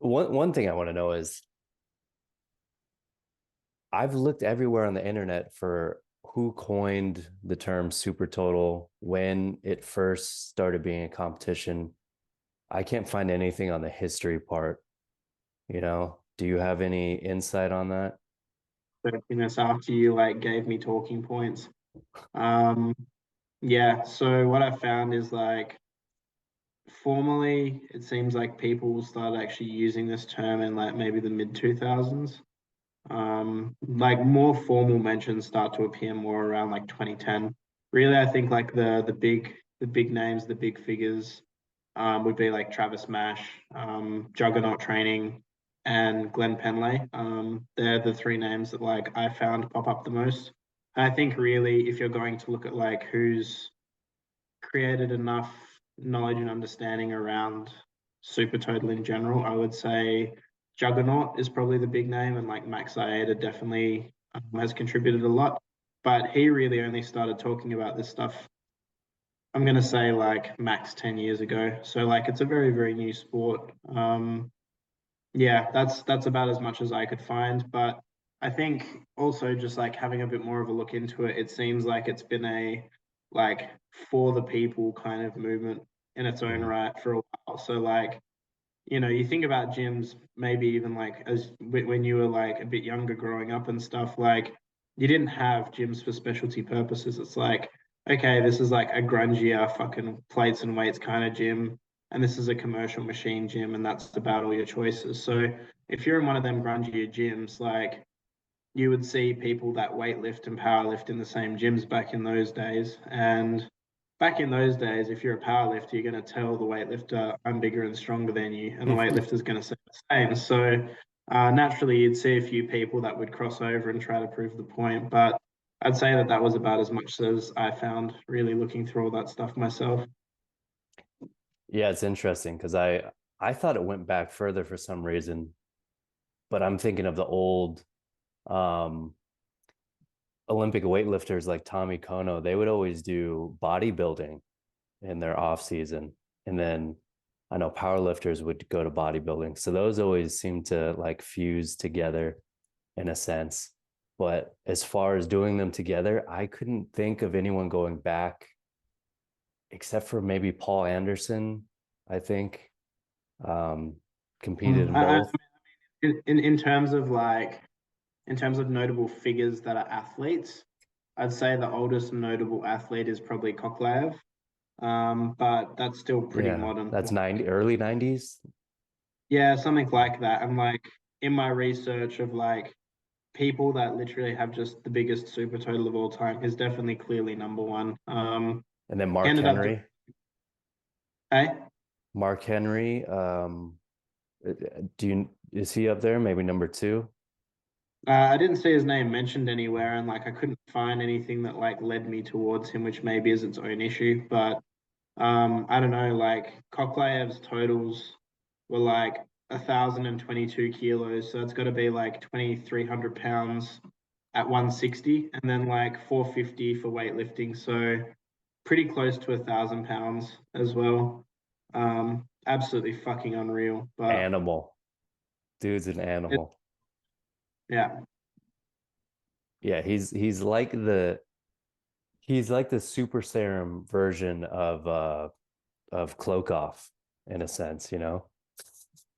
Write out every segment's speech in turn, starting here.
One thing I want to know is I've looked everywhere on the internet for who coined the term super total, when it first started being a competition. I can't find anything on the history part, you know? Do you have any insight on that? This after you like gave me talking points. Um, yeah, so what I found is like formally it seems like people started actually using this term in like maybe the mid 2000s. Like more formal mentions start to appear more around like 2010. Really, I think like the big names, the big figures would be like Travis Mash, Juggernaut Training, and Glenn Penley. They're the three names that like I found pop up the most. And I think really, if you're going to look at like who's created enough knowledge and understanding around super total in general, I would say Juggernaut is probably the big name, and like Max Aeda definitely has contributed a lot. But he really only started talking about this stuff, I'm gonna say like max 10 years ago. So like it's a very, very new sport. Yeah, that's about as much as I could find. But I think also just like having a bit more of a look into it, it seems like it's been a like for the people kind of movement in its own Mhm. right for a while. So like, you think about gyms, maybe even like as when you were like a bit younger growing up and stuff, like you didn't have gyms for specialty purposes. It's like, okay, this is like a grungier fucking plates and weights kind of gym, and this is a commercial machine gym, and that's about all your choices. So if you're in one of them grungier gyms, like you would see people that weightlift and powerlift in the same gyms back in those days. And back in those days, if you're a powerlifter, you're going to tell the weightlifter, I'm bigger and stronger than you. And the weightlifter's going to say the same. So naturally, you'd see a few people that would cross over and try to prove the point. But I'd say that that was about as much as I found really looking through all that stuff myself. Yeah, it's interesting because I thought it went back further for some reason, but I'm thinking of the old um Olympic weightlifters like Tommy Kono. They would always do bodybuilding in their off season. And then I know powerlifters would go to bodybuilding. So those always seem to like fuse together in a sense. But as far as doing them together, I couldn't think of anyone going back except for maybe Paul Anderson, I think, um, competed in I, both. in terms of like, in terms of notable figures that are athletes, I'd say the oldest notable athlete is probably Koklaev. But that's still pretty Yeah, modern. that's 90, early 90s. Yeah, something like that. And like in my research of like people that literally have just the biggest super total of all time, is definitely clearly number one. And then He Mark ended up doing, Henry. hey, Mark Henry, do you is he up there? Maybe number two? I didn't see his name mentioned anywhere, and like I couldn't find anything that like led me towards him, which maybe is its own issue. But I don't know, like Koklaev's totals were like 1,022 kilos, so it's got to be like 2,300 pounds at 160, and then like 450 for weightlifting, so pretty close to 1,000 pounds as well. Absolutely fucking unreal, but Animal. Dude's an it, animal. yeah. Yeah, he's like the super serum version of Klokov in a sense, you know?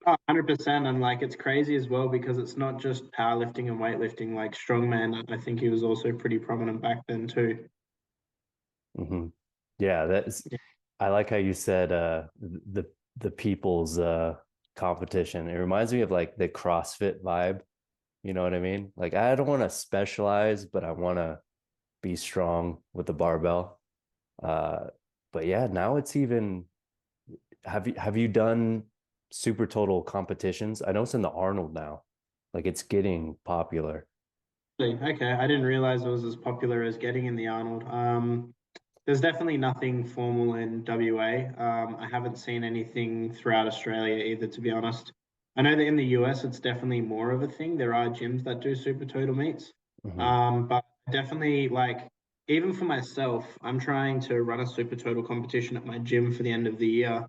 100%, and like it's crazy as well because it's not just powerlifting and weightlifting. Like strongman, I think he was also pretty prominent back then too. Hmm. Yeah, that's Yeah, I like how you said the people's competition. It reminds me of like the CrossFit vibe. You know what I mean? Like I don't want to specialize, but I want to be strong with the barbell. Uh, but yeah, now it's even have you done super total competitions? I know it's in the Arnold now. Like it's getting popular. okay, I didn't realize it was as popular as getting in the Arnold. There's definitely nothing formal in WA. I haven't seen anything throughout Australia either, to be honest. I know that in the US, it's definitely more of a thing. There are gyms that do super total meets. Hmm. But definitely, like, even for myself, I'm trying to run a super total competition at my gym for the end of the year.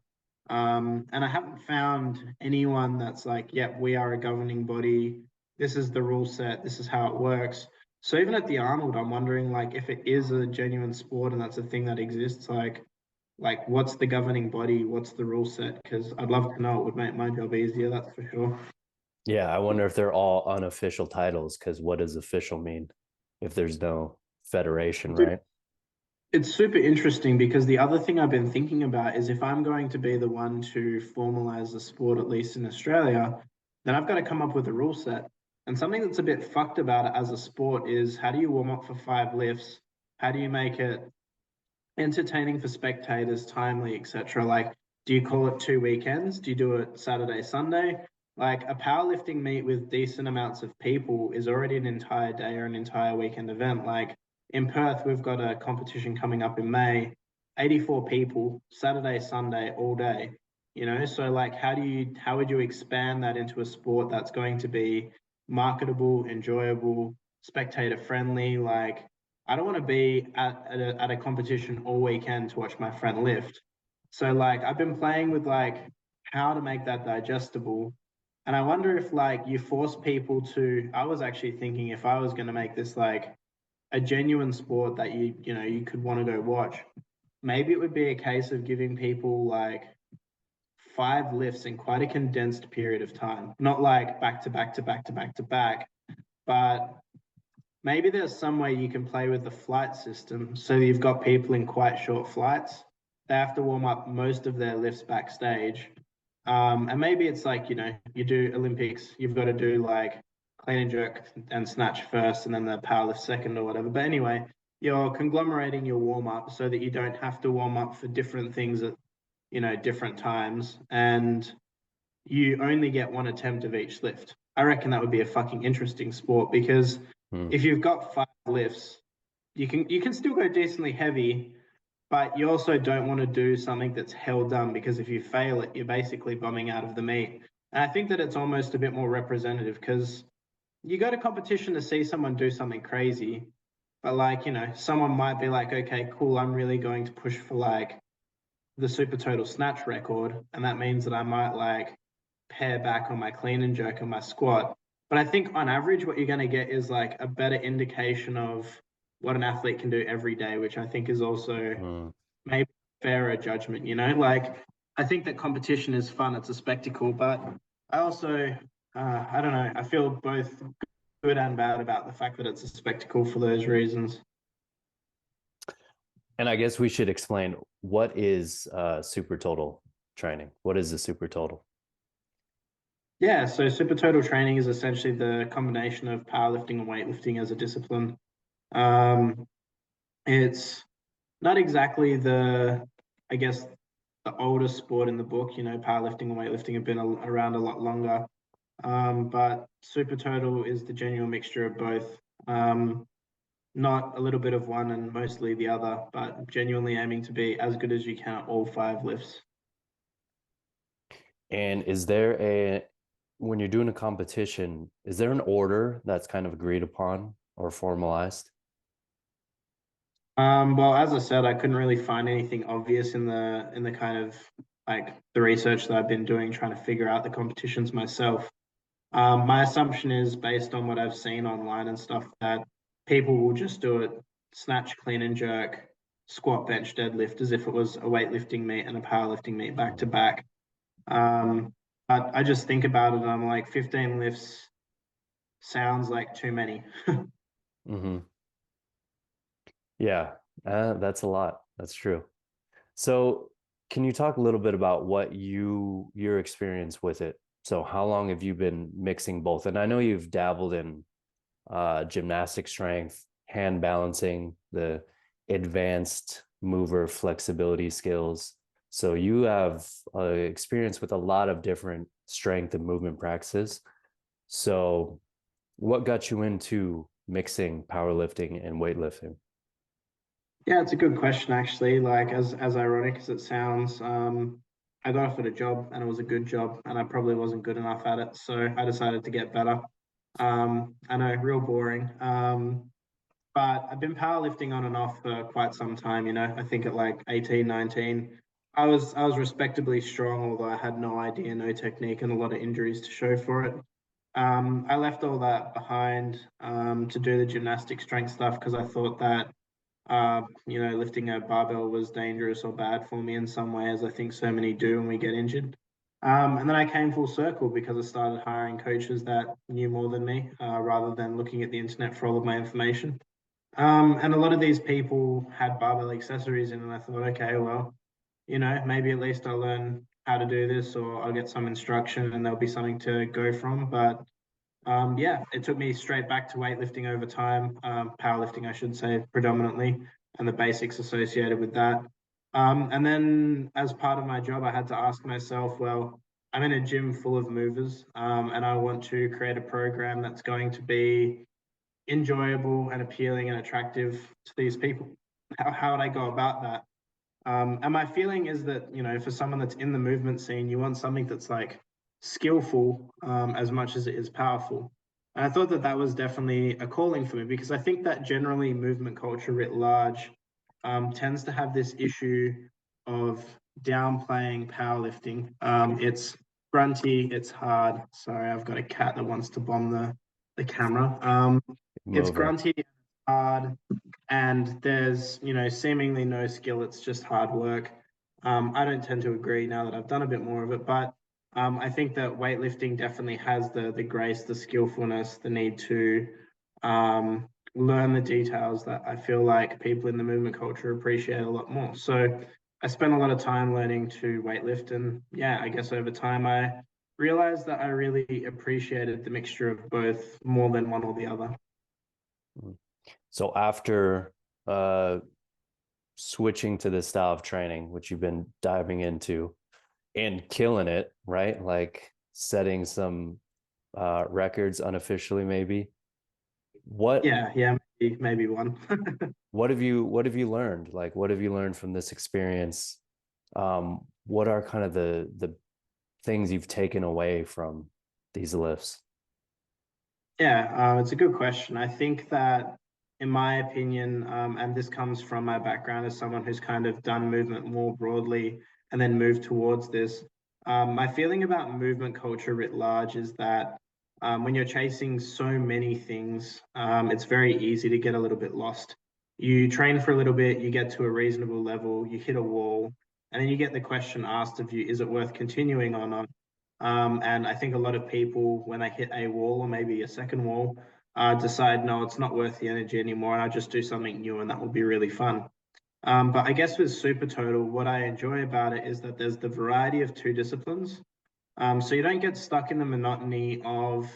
And I haven't found anyone that's like, yep, we are a governing body. This is the rule set. This is how it works. So even at the Arnold, I'm wondering like if it is a genuine sport and that's a thing that exists, like what's the governing body? What's the rule set? Because I'd love to know. It would make my job easier, that's for sure. Yeah, I wonder if they're all unofficial titles because what does official mean if there's no federation, right? It's super interesting because the other thing I've been thinking about is if I'm going to be the one to formalize the sport, at least in Australia, then I've got to come up with a rule set. And something that's a bit fucked about it as a sport is how do you warm up for 5 lifts? How do you make it entertaining for spectators, timely, etc. Like, do you call it 2 weekends? Do you do it Saturday, Sunday? Like a powerlifting meet with decent amounts of people is already an entire day or an entire weekend event. Like in Perth, we've got a competition coming up in May, 84 people, Saturday, Sunday, all day. So like how would you expand that into a sport that's going to be marketable, enjoyable, spectator friendly? Like I don't want to be at a competition all weekend to watch my friend lift. So like I've been playing with like how to make that digestible. And I wonder if like you force people to, I was actually thinking if I was going to make this like a genuine sport that you could want to go watch, maybe it would be a case of giving people like 5 lifts in quite a condensed period of time. Not like back to back to back to back to back, but maybe there's some way you can play with the flight system so you've got people in quite short flights. They have to warm up most of their lifts backstage. And maybe it's like, you do Olympics, you've got to do like clean and jerk and snatch first and then the power lift second or whatever. But anyway, you're conglomerating your warm up so that you don't have to warm up for different things at, different times. And you only get one attempt of each lift. I reckon that would be a fucking interesting sport because Hmm. if you've got 5 lifts, you can still go decently heavy, but you also don't want to do something that's hell done because if you fail it, you're basically bumming out of the meet. And I think that it's almost a bit more representative because you go to competition to see someone do something crazy, but like, someone might be like, okay, cool, I'm really going to push for like the super total snatch record. And that means that I might like pare back on my clean and jerk and my squat. But I think on average, what you're going to get is like a better indication of what an athlete can do every day, which I think is also Hmm. maybe fairer judgment. Like I think that competition is fun, it's a spectacle, but I also, I don't know, I feel both good and bad about the fact that it's a spectacle for those reasons. And I guess we should explain what is super total training. What is the super total? Yeah, so super total training is essentially the combination of powerlifting and weightlifting as a discipline. Um, it's not exactly I guess, the oldest sport in the book. Powerlifting and weightlifting have been around a lot longer. But super total is the genuine mixture of both. Not a little bit of one and mostly the other, but genuinely aiming to be as good as you can at all 5 lifts. And is there when you're doing a competition, is there an order that's kind of agreed upon or formalized? Well, as I said, I couldn't really find anything obvious in the kind of like the research that I've been doing, trying to figure out the competitions myself. My assumption is based on what I've seen online and stuff that people will just do it snatch, clean and jerk, squat, bench, deadlift as if it was a weightlifting meet and a powerlifting meet back to back. Um, but I just think about it and I'm like, 15 lifts sounds like too many. Hmm. Yeah, that's a lot. That's true. So, can you talk a little bit about your experience with it? So, how long have you been mixing both? And I know you've dabbled in gymnastic strength, hand balancing, the advanced mover flexibility skills. So you have experience with a lot of different strength and movement practices. So, what got you into mixing powerlifting and weightlifting? Yeah, it's a good question actually. Like as ironic as it sounds, I got offered a job and it was a good job and I probably wasn't good enough at it, so I decided to get better. I know, real boring. But I've been powerlifting on and off for quite some time. I think at like 18, 19, I was respectably strong, although I had no idea, no technique, and a lot of injuries to show for it. I left all that behind to do the gymnastic strength stuff because I thought that lifting a barbell was dangerous or bad for me in some way, as I think so many do when we get injured. And then I came full circle because I started hiring coaches that knew more than me, rather than looking at the internet for all of my information. And a lot of these people had barbell accessories in, and I thought, okay, well, maybe at least I'll learn how to do this, or I'll get some instruction, and there'll be something to go from. But yeah, it took me straight back to weightlifting over time, powerlifting, I should say, predominantly, and the basics associated with that. And then as part of my job, I had to ask myself, well, I'm in a gym full of movers, and I want to create a program that's going to be enjoyable and appealing and attractive to these people. How would I go about that? And my feeling is that, for someone that's in the movement scene, you want something that's like skillful as much as it is powerful. And I thought that that was definitely a calling for me because I think that generally movement culture writ large tends to have this issue of downplaying powerlifting. It's grunty, it's hard. Sorry, I've got a cat that wants to bomb the camera. It's Mover. grunty, hard, and there's seemingly no skill. It's just hard work. I don't tend to agree now that I've done a bit more of it, but I think that weightlifting definitely has the grace, the skillfulness, the need to learn the details that I feel like people in the movement culture appreciate a lot more. So I spent a lot of time learning to weightlift, and yeah, I guess over time I realized that I really appreciated the mixture of both more than one or the other. So after uh, switching to this style of training, which you've been diving into and killing it, right? Like setting some records unofficially, maybe. What Yeah, maybe one. what have you learned? Like, what have you learned from this experience? What are kind of the things you've taken away from these lifts? Yeah, it's a good question. I think that, in my opinion, and this comes from my background as someone who's kind of done movement more broadly and then moved towards this, my feeling about movement culture writ large is that when you're chasing so many things, it's very easy to get a little bit lost. You train for a little bit, you get to a reasonable level, you hit a wall, and then you get the question asked of you, is it worth continuing or not? And I think a lot of people, when they hit a wall or maybe a second wall, decide, no, it's not worth the energy anymore, and I'll just do something new, and that will be really fun. But I guess with Super Total, what I enjoy about it is that there's the variety of two disciplines. So you don't get stuck in the monotony of,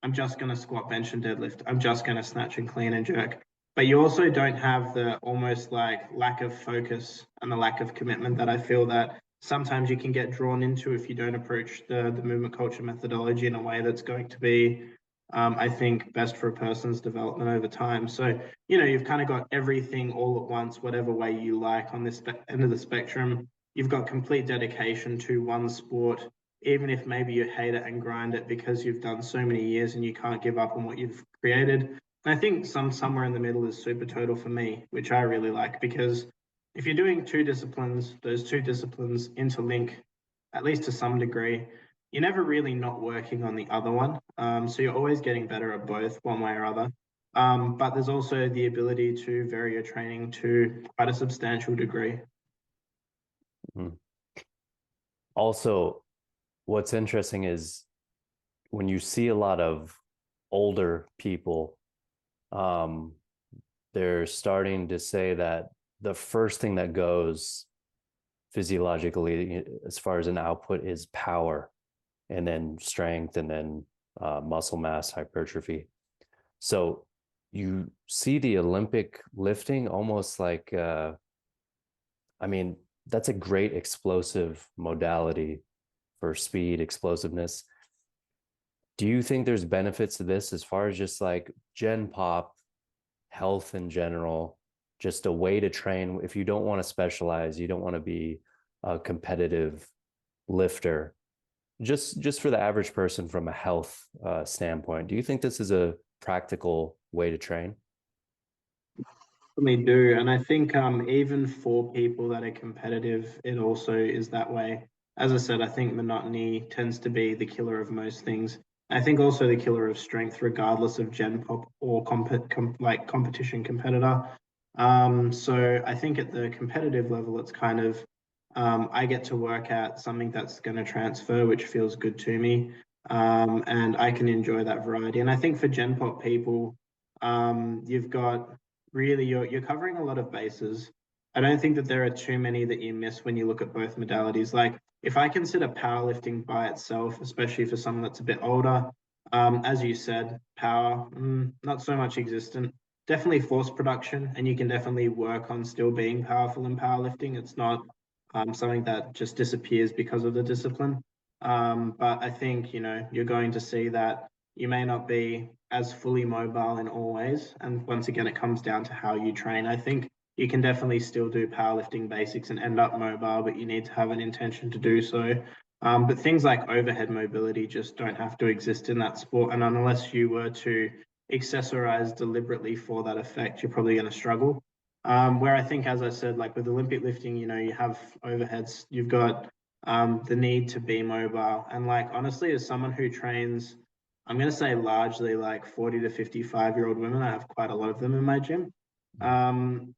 I'm just going to squat, bench, and deadlift. I'm just going to snatch and clean and jerk. But you also don't have the almost like lack of focus and the lack of commitment that I feel that sometimes you can get drawn into if you don't approach the movement culture methodology in a way that's going to be, I think, best for a person's development over time. So, you've kind of got everything all at once, whatever way you like on this end of the spectrum. You've got complete dedication to one sport, even if maybe you hate it and grind it because you've done so many years and you can't give up on what you've created. And I think somewhere in the middle is Super Total for me, which I really like because if you're doing two disciplines, those two disciplines interlink at least to some degree. You're never really not working on the other one. So you're always getting better at both one way or other. But there's also the ability to vary your training to quite a substantial degree. Mm. Also, what's interesting is when you see a lot of older people, um, they're starting to say that the first thing that goes physiologically as far as an output is power, and then strength, and then muscle mass hypertrophy. So you see the Olympic lifting almost like, I mean, that's a great explosive modality for speed, explosiveness. Do you think there's benefits to this as far as just like gen pop, health in general, just a way to train if you don't want to specialize, you don't want to be a competitive lifter, just for the average person from a health standpoint, do you think this is a practical way to train? definitely do. And I think even for people that are competitive, it also is that way. As I said, I think monotony tends to be the killer of most things. I think also the killer of strength, regardless of gen pop or like competition competitor. So I think at the competitive level, it's kind of I get to work at something that's going to transfer, which feels good to me, and I can enjoy that variety. And I think for gen pop people, you've got really you're covering a lot of bases. I don't think that there are too many that you miss when you look at both modalities. Like if I consider powerlifting by itself, especially for someone that's a bit older, as you said, power, not so much existent. Definitely force production, and you can definitely work on still being powerful in powerlifting. It's not something that just disappears because of the discipline. But I think, you're going to see that you may not be as fully mobile in all ways. And once again, it comes down to how you train. I think you can definitely still do powerlifting basics and end up mobile, but you need to have an intention to do so. But things like overhead mobility just don't have to exist in that sport. And unless you were to accessorize deliberately for that effect, you're probably going to struggle. Where I think, as I said, like with Olympic lifting, you have overheads, you've got the need to be mobile. And like, honestly, as someone who trains, I'm going to say largely like 40 to 55-year-old women, I have quite a lot of them in my gym. Um,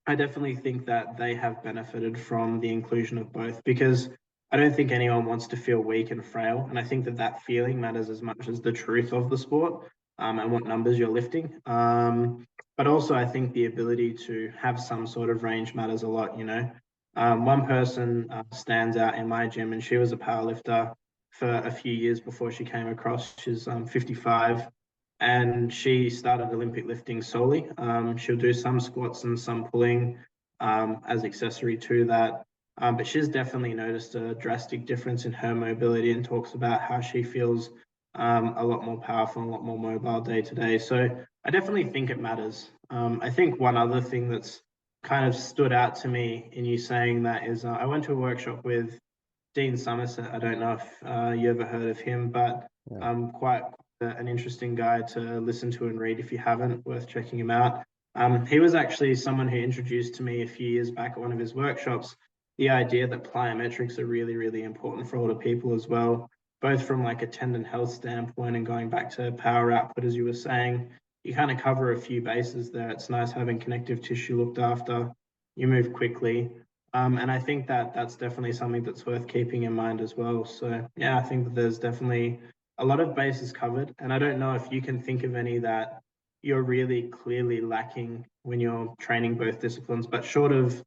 I definitely think that they have benefited from the inclusion of both because I don't think anyone wants to feel weak and frail. And I think that that feeling matters as much as the truth of the sport and what numbers you're lifting. But also, I think the ability to have some sort of range matters a lot. One person stands out in my gym, and she was a powerlifter for a few years before she came across. She's 55 and she started Olympic lifting solely. She'll do some squats and some pulling as accessory to that. But she's definitely noticed a drastic difference in her mobility and talks about how she feels a lot more powerful and a lot more mobile day to day. So I definitely think it matters. I think one other thing that's kind of stood out to me in you saying that is I went to a workshop with Dean Somerset. I don't know if you ever heard of him, but Yeah. quite an interesting guy to listen to and read if you haven't, worth checking him out. He was actually someone who introduced to me a few years back at one of his workshops the idea that plyometrics are really, really important for older people as well, both from like a tendon health standpoint and going back to power output, as you were saying. You kind of cover a few bases there. It's nice having connective tissue looked after. You move quickly. And I think that that's definitely something that's worth keeping in mind as well. So, yeah, I think that there's definitely a lot of bases covered. And I don't know if you can think of any that you're really clearly lacking when you're training both disciplines, but short of,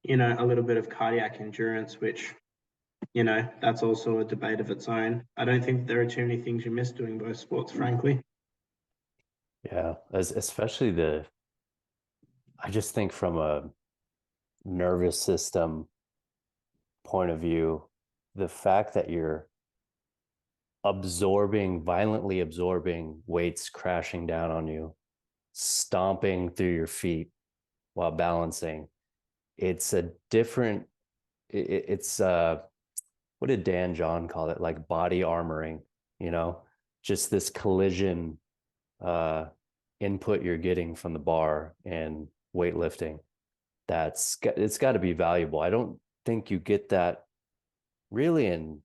a little bit of cardiac endurance, which, that's also a debate of its own. I don't think there are too many things you miss doing both sports, frankly. Yeah, especially I just think from a nervous system point of view, the fact that you're violently absorbing weights crashing down on you, stomping through your feet while balancing, it's a different, it's what did Dan John call it? Like body armoring, you know, just this collision uh, input you're getting from the bar and weightlifting. It's got to be valuable. I don't think you get that really in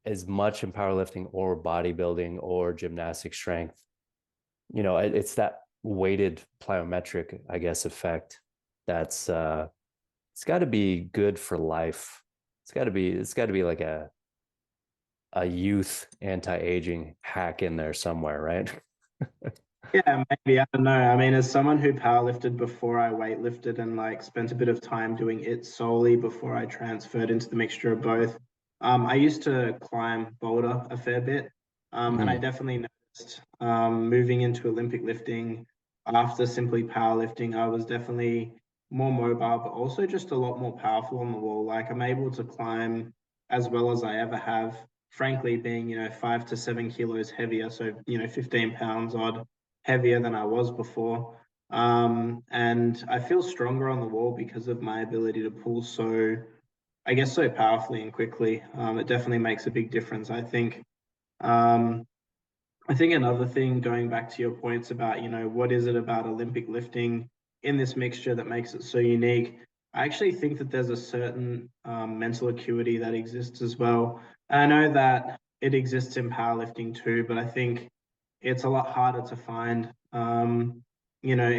as much in powerlifting or bodybuilding or gymnastic strength. It's that weighted plyometric, I guess, effect that's it's got to be good for life. It's got to be like a youth anti-aging hack in there somewhere, right? Yeah, maybe. I don't know. I mean, as someone who powerlifted before I weightlifted and like spent a bit of time doing it solely before I transferred into the mixture of both, I used to climb boulder a fair bit. And I Mm, definitely noticed moving into Olympic lifting after simply powerlifting, I was definitely more mobile, but also just a lot more powerful on the wall. Like I'm able to climb as well as I ever have, frankly, being, 5 to 7 kilos heavier. So, 15 pounds odd heavier than I was before. And I feel stronger on the wall because of my ability to pull I guess, so powerfully and quickly. It definitely makes a big difference, I think. Um, I think another thing, going back to your points about, what is it about Olympic lifting in this mixture that makes it so unique. I actually think that there's a certain mental acuity that exists as well. And I know that it exists in powerlifting too, but I think it's a lot harder to find.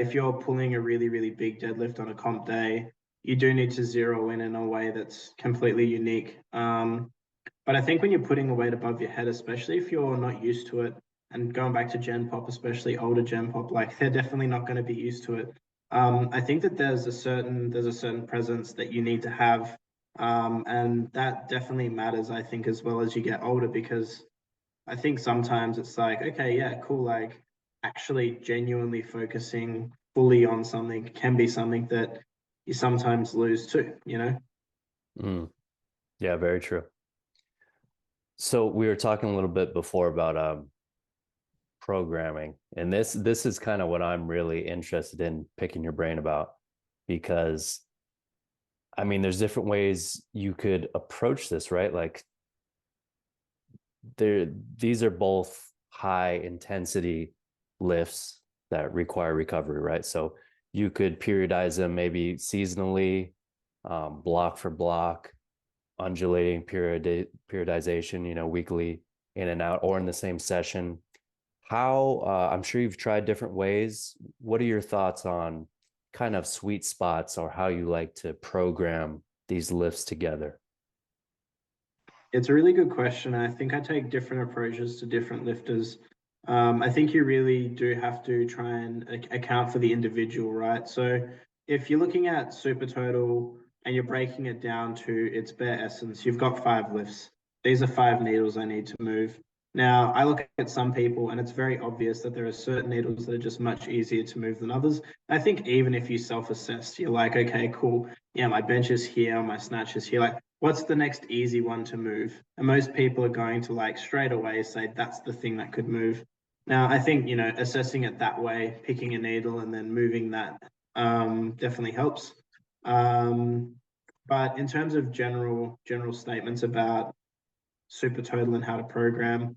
If you're pulling a really, really big deadlift on a comp day, you do need to zero in a way that's completely unique. But I think when you're putting a weight above your head, especially if you're not used to it, and going back to Gen Pop, especially older Gen Pop, like they're definitely not going to be used to it. I think that there's a certain presence that you need to have, and that definitely matters. I think as well as you get older, because I think sometimes it's like, okay, yeah, cool, like actually genuinely focusing fully on something can be something that you sometimes lose too. Mm, yeah, very true. So we were talking a little bit before about programming, and this is kind of what I'm really interested in picking your brain about, because I mean, there's different ways you could approach this, right? Like these are both high intensity lifts that require recovery, right? So you could periodize them maybe seasonally, block for block, undulating periodization, weekly in and out, or in the same session. How I'm sure you've tried different ways. What are your thoughts on kind of sweet spots, or how you like to program these lifts together? It's a really good question. I think I take different approaches to different lifters. I think you really do have to try and account for the individual, right? So if you're looking at super total and you're breaking it down to its bare essence, you've got 5 lifts. These are 5 needles I need to move. Now, I look at some people and it's very obvious that there are certain needles that are just much easier to move than others. I think even if you self-assess, you're like, okay, cool. Yeah, my bench is here, my snatch is here. Like, what's the next easy one to move? And most people are going to like straight away say that's the thing that could move. Now, I think, assessing it that way, picking a needle and then moving that definitely helps. Um, but in terms of general statements about super total and how to program,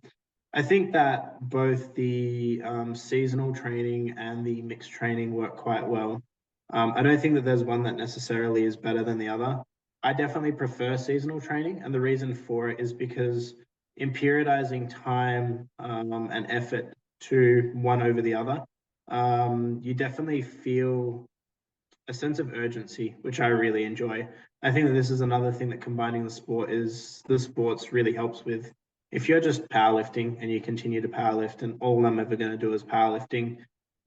I think that both the seasonal training and the mixed training work quite well. I don't think that there's one that necessarily is better than the other. I definitely prefer seasonal training, and the reason for it is because in periodizing time and effort to one over the other, you definitely feel a sense of urgency, which I really enjoy. I think that this is another thing that combining the sports really helps with. If you're just powerlifting and you continue to powerlift and all I'm ever going to do is powerlifting,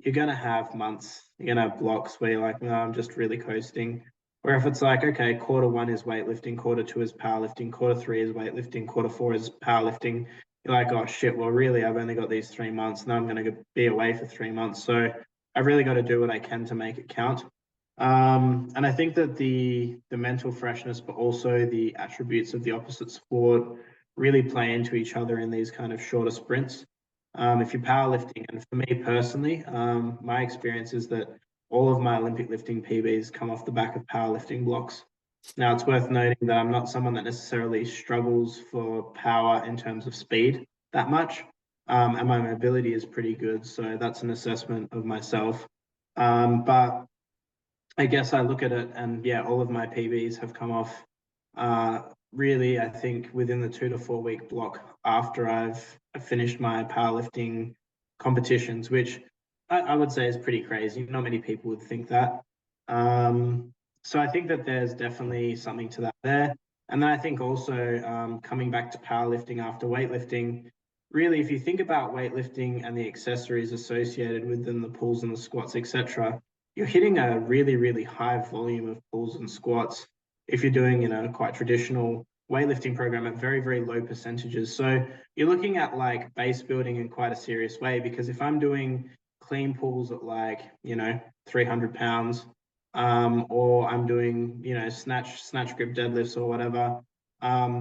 you're going to have months, you're going to have blocks where you're like, no, I'm just really coasting. Where if it's like, okay, quarter 1 is weightlifting, quarter 2 is powerlifting, quarter 3 is weightlifting, quarter 4 is powerlifting, you're like, oh shit, well, really, I've only got these 3 months and I'm going to be away for 3 months. So I've really got to do what I can to make it count. And I think that the mental freshness, but also the attributes of the opposite sport really play into each other in these kind of shorter sprints. If you're powerlifting, and for me personally, my experience is that all of my Olympic lifting PBs come off the back of powerlifting blocks. Now, it's worth noting that I'm not someone that necessarily struggles for power in terms of speed that much, and my mobility is pretty good. So that's an assessment of myself. But I guess I look at it and yeah, all of my PBs have come off really, I think within the 2 to 4 week block after I've finished my powerlifting competitions, which I would say is pretty crazy. Not many people would think that. Um, so I think that there's definitely something to that there. And then I think also coming back to powerlifting after weightlifting, really, if you think about weightlifting and the accessories associated with them, the pulls and the squats, etc., you're hitting a really, really high volume of pulls and squats if you're doing, quite traditional weightlifting program at very, very low percentages. So you're looking at like base building in quite a serious way, because if I'm doing clean pulls at like, 300 pounds, or I'm doing, snatch grip deadlifts or whatever,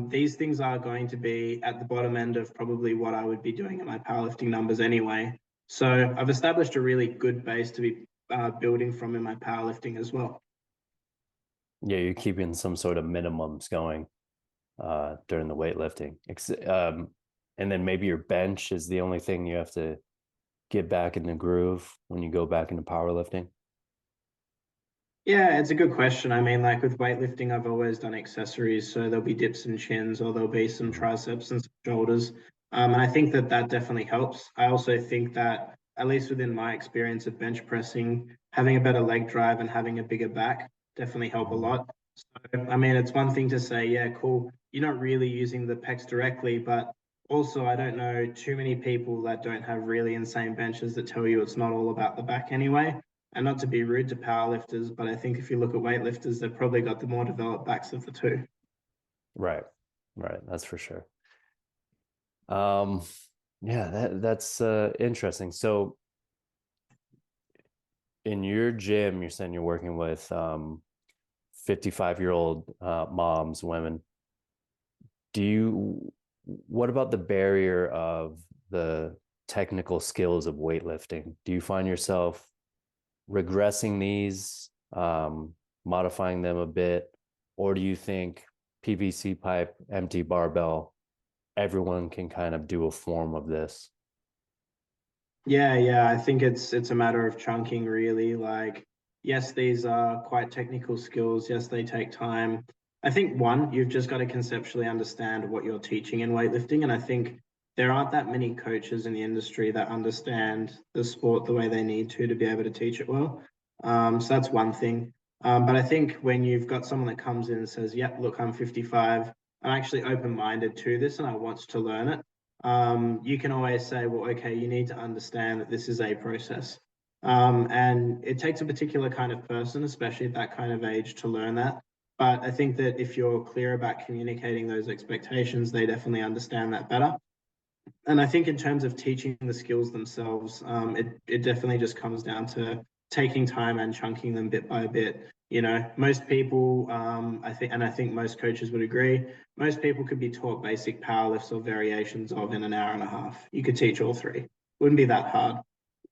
these things are going to be at the bottom end of probably what I would be doing at my powerlifting numbers anyway. So I've established a really good base to be building from in my powerlifting as well. Yeah, you're keeping some sort of minimums going during the weightlifting. And then maybe your bench is the only thing you have to get back in the groove when you go back into powerlifting. Yeah, it's a good question. I mean, like with weightlifting, I've always done accessories, so there'll be dips and chins, or there'll be some Mhm. triceps and some shoulders. And I think that that definitely helps. I also think that, at least within my experience of bench pressing, having a better leg drive and having a bigger back definitely help a Mhm. lot. So, I mean, it's one thing to say, yeah, cool, you're not really using the pecs directly, but also I don't know too many people that don't have really insane benches that tell you it's not all about the back anyway. And not to be rude to powerlifters, but I think if you look at weightlifters, they've probably got the more developed backs of the two. Right. Right. That's for sure. Um, yeah, that's interesting. So in your gym, you're saying you're working with 55-year-old moms, women. Do you, what about the barrier of the technical skills of weightlifting? Do you find yourself regressing these, modifying them a bit, or do you think PVC pipe, empty barbell, everyone can kind of do a form of this? Yeah, yeah, I think it's a matter of chunking really. Like, yes, these are quite technical skills. Yes, they take time. I think one, you've just got to conceptually understand what you're teaching in weightlifting. And I think there aren't that many coaches in the industry that understand the sport the way they need to be able to teach it well. So that's one thing. But I think when you've got someone that comes in and says, "Yep, look, I'm 55. I'm actually open-minded to this and I want to learn it." You can always say, well, okay, you need to understand that this is a process. And it takes a particular kind of person, especially at that kind of age, to learn that. But I think that if you're clear about communicating those expectations, they definitely understand that better. And I think in terms of teaching the skills themselves, it definitely just comes down to taking time and chunking them bit by bit. You know, most people, I think most coaches would agree, most people could be taught basic power lifts or variations of in an hour and a half. You could teach all three. Wouldn't be that hard.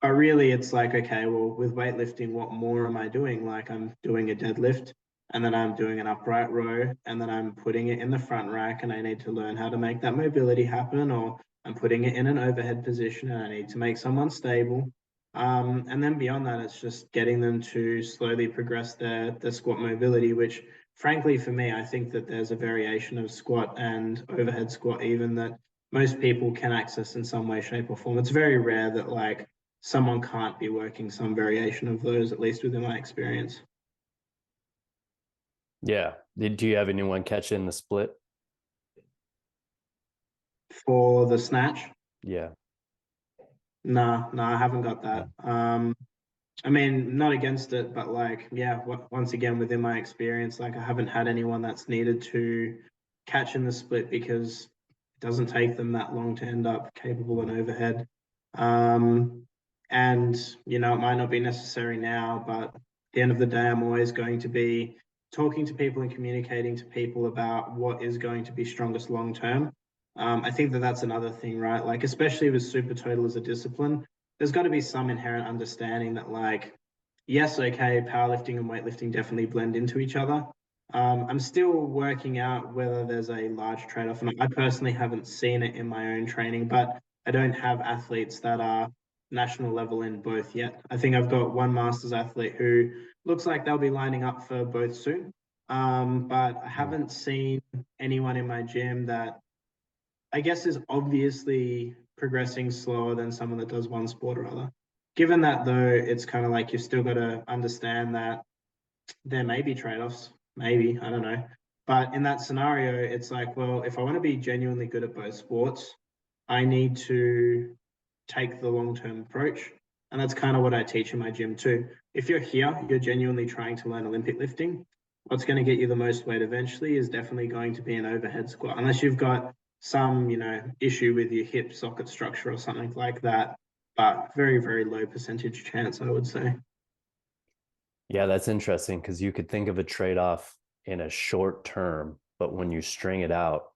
But really, it's like, okay, well, with weightlifting, what more am I doing? Like, I'm doing a deadlift, and then I'm doing an upright row, and then I'm putting it in the front rack, and I need to learn how to make that mobility happen, or I'm putting it in an overhead position, and I need to make someone stable. And then beyond that, it's just getting them to slowly progress their squat mobility, which, frankly, for me, I think that there's a variation of squat and overhead squat, even that most people can access in some way, shape, or form. It's very rare that like someone can't be working some variation of those, at least within my experience. Yeah. Do you have anyone catch in the split? For the snatch, Yeah. nah, I haven't got that. No. I mean, not against it, but like, yeah, once again, within my experience, like I haven't had anyone that's needed to catch in the split because it doesn't take them that long to end up capable and overhead. Um, and, you know, it might not be necessary now, but at the end of the day, I'm always going to be talking to people and communicating to people about what is going to be strongest long term. I think that that's another thing, right? Like, especially with super total as a discipline, there's got to be some inherent understanding that, like, yes, okay, powerlifting and weightlifting definitely blend into each other. I'm still working out whether there's a large trade-off, and I personally haven't seen it in my own training, but I don't have athletes that are national level in both yet. I think I've got one masters athlete who looks like they'll be lining up for both soon. But I Mm. haven't seen anyone in my gym that I guess is obviously progressing slower than someone that does one sport or other. Given that though, it's kind of like you've still got to understand that there may be trade-offs, maybe, I don't know. But in that scenario, it's like, well, if I want to be genuinely good at both sports, I need to take the long-term approach. And that's kind of what I teach in my gym too. If you're here, you're genuinely trying to learn Olympic lifting, what's going to get you the most weight eventually is definitely going to be an overhead squat, unless you've got some, you know, issue with your hip socket structure or something like that. But very, very low percentage chance, I would say. Yeah, that's interesting because you could think of a trade-off in a short term, but when you string it out,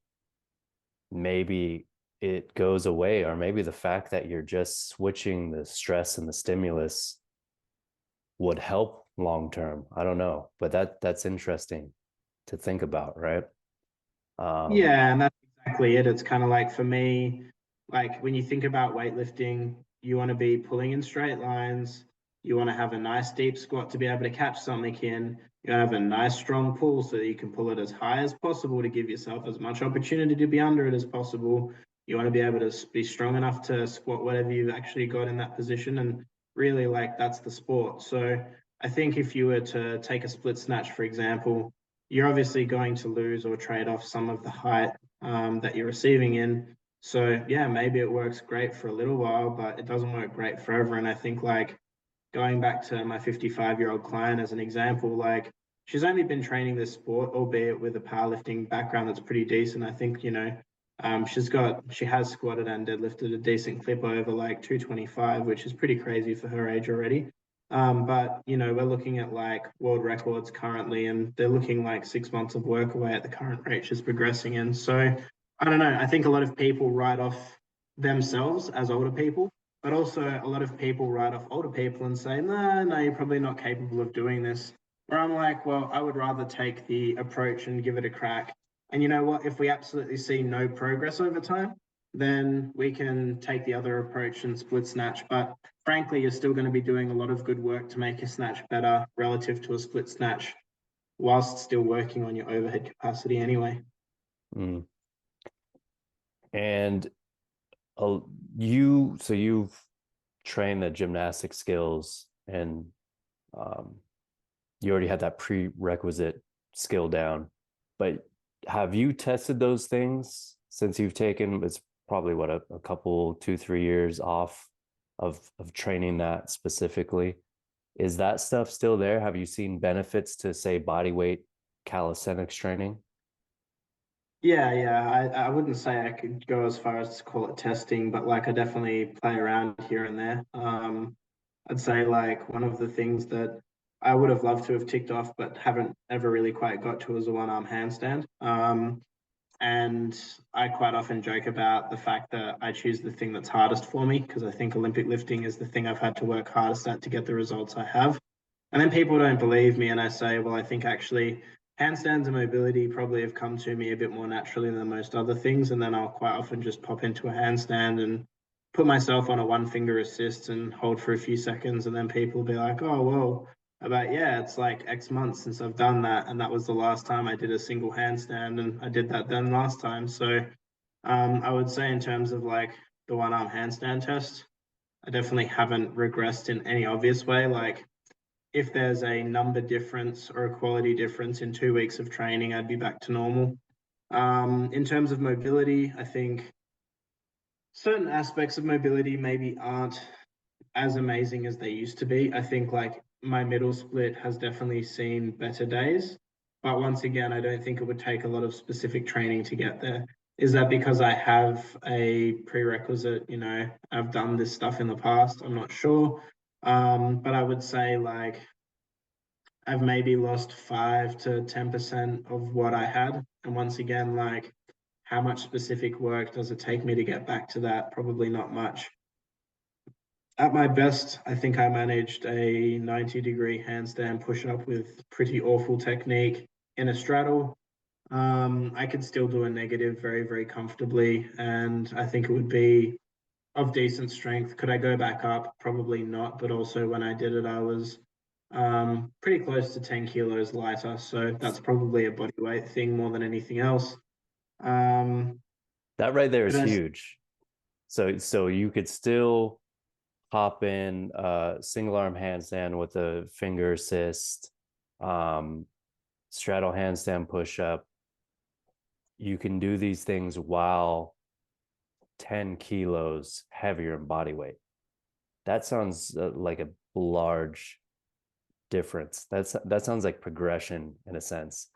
maybe it goes away, or maybe the fact that you're just switching the stress and the stimulus would help long term. I don't know, but that's interesting to think about, right? Um, Yeah, and that's exactly it. It's kind of like for me, like when you think about weightlifting, you want to be pulling in straight lines. You want to have a nice deep squat to be able to catch something in. You want to have a nice strong pull so that you can pull it as high as possible to give yourself as much opportunity to be under it as possible. You want to be able to be strong enough to squat whatever you've actually got in that position. And really, like, that's the sport. So I think if you were to take a split snatch, for example, you're obviously going to lose or trade off some of the height that you're receiving in. So yeah, maybe it works great for a little while, but it doesn't work great forever. And I think, like, going back to my 55-year-old client as an example, like, she's only been training this sport, albeit with a powerlifting background that's pretty decent. I think, she has squatted and deadlifted a decent clip over like 225, which is pretty crazy for her age already. But we're looking at like world records currently, and they're looking like 6 months of work away at the current rate she's progressing in. So I don't know. I think a lot of people write off themselves as older people, but also a lot of people write off older people and say, no, no, you're probably not capable of doing this. Where I'm like, well, I would rather take the approach and give it a crack. And you know what? If we absolutely see no progress over time, then we can take the other approach and split snatch. But frankly, you're still going to be doing a lot of good work to make your snatch better relative to a split snatch whilst still working on your overhead capacity anyway. Mm. And uh, you've trained the gymnastic skills, and um, you already had that prerequisite skill down. But have you tested those things since you've taken, it's probably what, a couple, 2 3 years off of training that specifically? Is that stuff still there? Have you seen benefits to, say, body weight calisthenics training? Yeah, yeah. I wouldn't say I could go as far as to call it testing, but like I definitely play around here and there. I'd say like one of the things that I would have loved to have ticked off, but haven't ever really quite got to is a one-arm handstand. And I quite often joke about the fact that I choose the thing that's hardest for me because I think Olympic lifting is the thing I've had to work hardest at to get the results I have. And then people don't believe me, and I say, well, I think actually handstands and mobility probably have come to me a bit more naturally than most other things. And then I'll quite often just pop into a handstand and put myself on a one finger assist and hold for a few seconds. And then people will be like, oh, well, about, yeah, it's like X months since I've done that. And that was the last time I did a single handstand. And I did that then last time. So I would say, in terms of like the one arm handstand test, I definitely haven't regressed in any obvious way. Like, if there's a number difference or a quality difference in 2 weeks of training, I'd be back to normal. In terms of mobility, I think certain aspects of mobility maybe aren't as amazing as they used to be. I think like my middle split has definitely seen better days. But once again, I don't think it would take a lot of specific training to get there. Is that because I have a prerequisite? I've done this stuff in the past. I'm not sure. But I would say like I've maybe lost 5 to 10% of what I had. And once again, like, how much specific work does it take me to get back to that? Probably not much. At my best, I think I managed a 90-degree handstand push up with pretty awful technique in a straddle. I could still do a negative very, very comfortably. And I think it would be of decent strength. Could I go back up? Probably not. But also, when I did it, I was pretty close to 10 kilos lighter. So that's probably a body weight thing more than anything else. Um, That right there could is I, huge. So you could still hop in a single arm handstand with a finger assist, um, straddle handstand push up. You can do these things while 10 kilos heavier in body weight. That sounds like a large difference. That sounds like progression in a sense.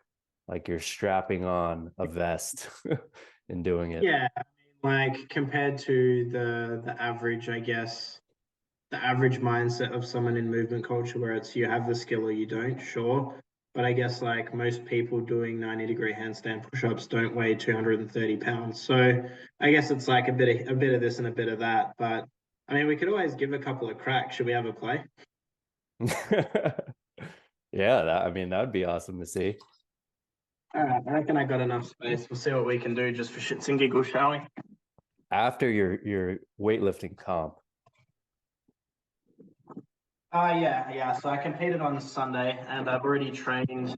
Like you're strapping on a vest and doing it. yeah, I mean, like, compared to the average, I guess, the average mindset of someone in movement culture where it's you have the skill or you don't, sure. But I guess like most people doing 90-degree handstand push-ups don't weigh 230 pounds. So I guess it's like a bit of this and a bit of that. But I mean, we could always give a couple of cracks. Should we have a play? Yeah, I mean, that would be awesome to see. All right, I reckon I got enough space. We'll see what we can do just for shits and giggles, shall we? After your weightlifting comp, Yeah. So I competed on Sunday, and I've already trained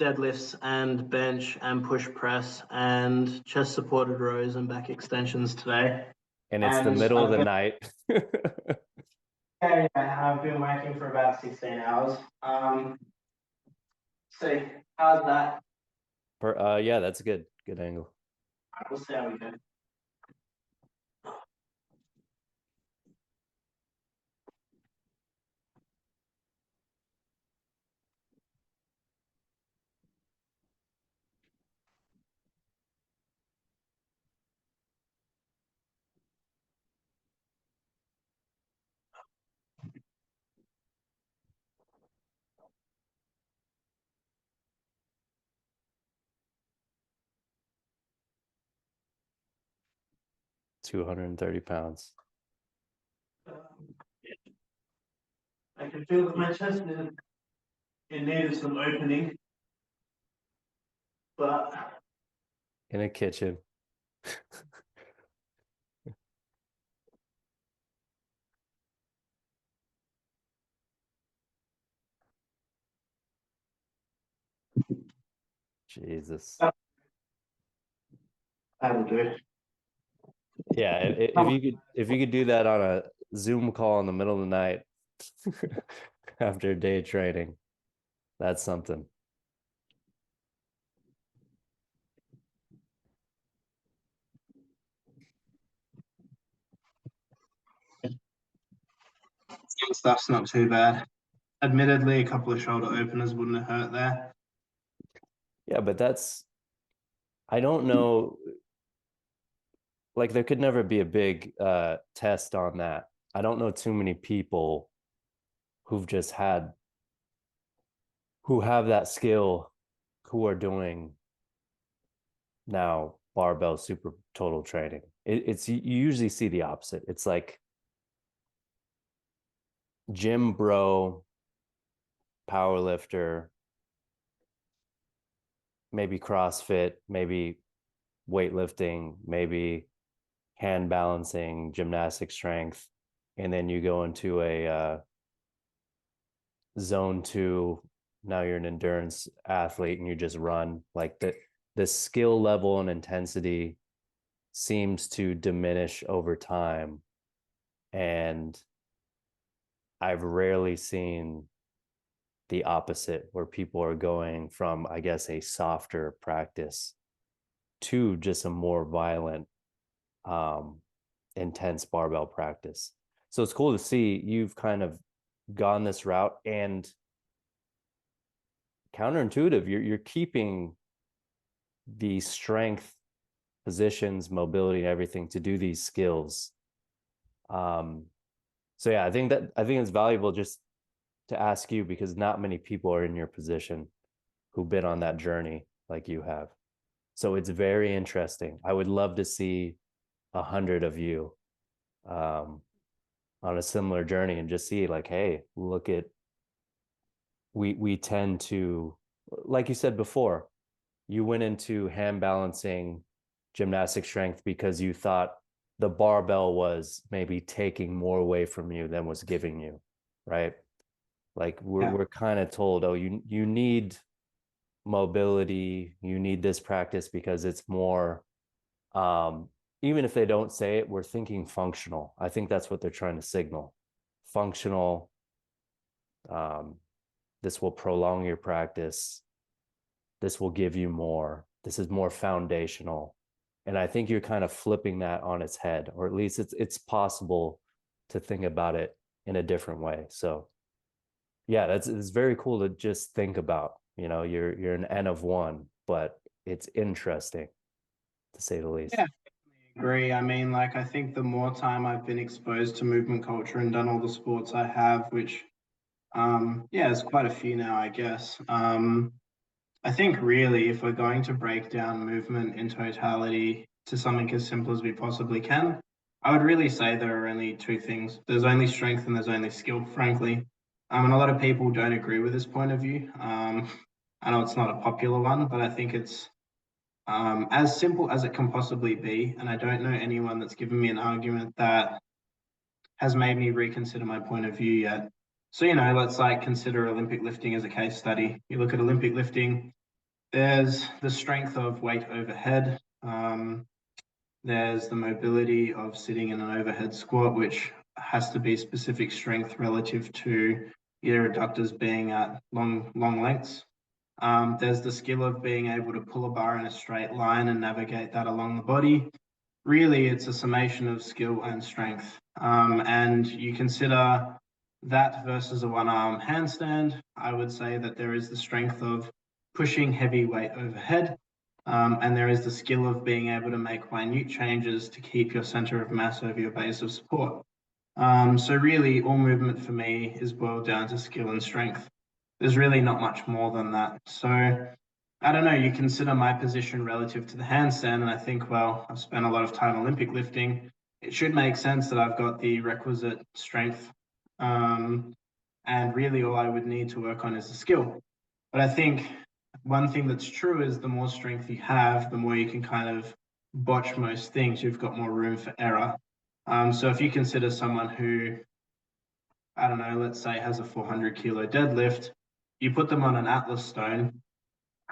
deadlifts and bench and push press and chest supported rows and back extensions today. And it's the And middle of I've the been, night. I've been working for about 16 hours. So how's that? Yeah, that's a good angle. We'll see how we go. 230 pounds. I can feel that my chest it needed some opening, but In a kitchen. Jesus. that'll do. Yeah, if you could do that on a Zoom call in the middle of the night after a day of training, that's something. Some stuff's not too bad. Admittedly, a couple of shoulder openers wouldn't have hurt there. Yeah, but I don't know, like there could never be a big test on that. I don't know too many people who've just had who have that skill who are doing now barbell super total training. It's you usually see the opposite. It's like gym bro, power lifter, maybe CrossFit, maybe weightlifting, maybe hand balancing, gymnastic strength, and then you go into a zone two. Now you're an endurance athlete and you just run. Like the skill level and intensity seems to diminish over time, and I've rarely seen the opposite where people are going from, I guess, a softer practice to just a more violent, um, intense barbell practice. So it's cool to see you've kind of gone this route, and counterintuitive, you're keeping the strength, positions, mobility, and everything to do these skills. Um, so yeah, I think it's valuable just to ask you because not many people are in your position who've been on that journey like you have. So it's very interesting. I would love to see 100 of you um, on a similar journey and just see like, hey, look at we tend to, like you said before, you went into hand balancing gymnastic strength because you thought the barbell was maybe taking more away from you than was giving you, right? Like we're Yeah. we're kind of told, oh, you need mobility, you need this practice because it's more um even if they don't say it, we're thinking functional. I think that's what they're trying to signal. Functional, um, this will prolong your practice. This will give you more. This is more foundational. And I think you're kind of flipping that on its head, or at least it's possible to think about it in a different way. So yeah, that's it's very cool to just think about. You're an N of one, but it's interesting to say the least. Yeah, agree. I mean, like, I think the more time I've been exposed to movement culture and done all the sports I have, which, yeah, there's quite a few now, I guess. I think really, if we're going to break down movement in totality to something as simple as we possibly can, I would really say there are only two things. There's only strength and there's only skill, frankly. And a lot of people don't agree with this point of view. I know it's not a popular one, but I think it's as simple as it can possibly be. And I don't know anyone that's given me an argument that has made me reconsider my point of view yet. So, let's like consider Olympic lifting as a case study. You look at Olympic lifting, there's the strength of weight overhead. There's the mobility of sitting in an overhead squat, which has to be specific strength relative to your adductors being at long lengths. There's the skill of being able to pull a bar in a straight line and navigate that along the body. Really, it's a summation of skill and strength. And you consider that versus a one arm handstand, I would say that there is the strength of pushing heavy weight overhead. And there is the skill of being able to make minute changes to keep your center of mass over your base of support. So really, all movement for me is boiled down to skill and strength. There's really not much more than that. So I don't know, you consider my position relative to the handstand, and I think, well, I've spent a lot of time Olympic lifting. It should make sense that I've got the requisite strength. And really, all I would need to work on is the skill. But I think one thing that's true is the more strength you have, the more you can kind of botch most things. You've got more room for error. So if you consider someone who, I don't know, let's say has a 400 kilo deadlift, you put them on an Atlas stone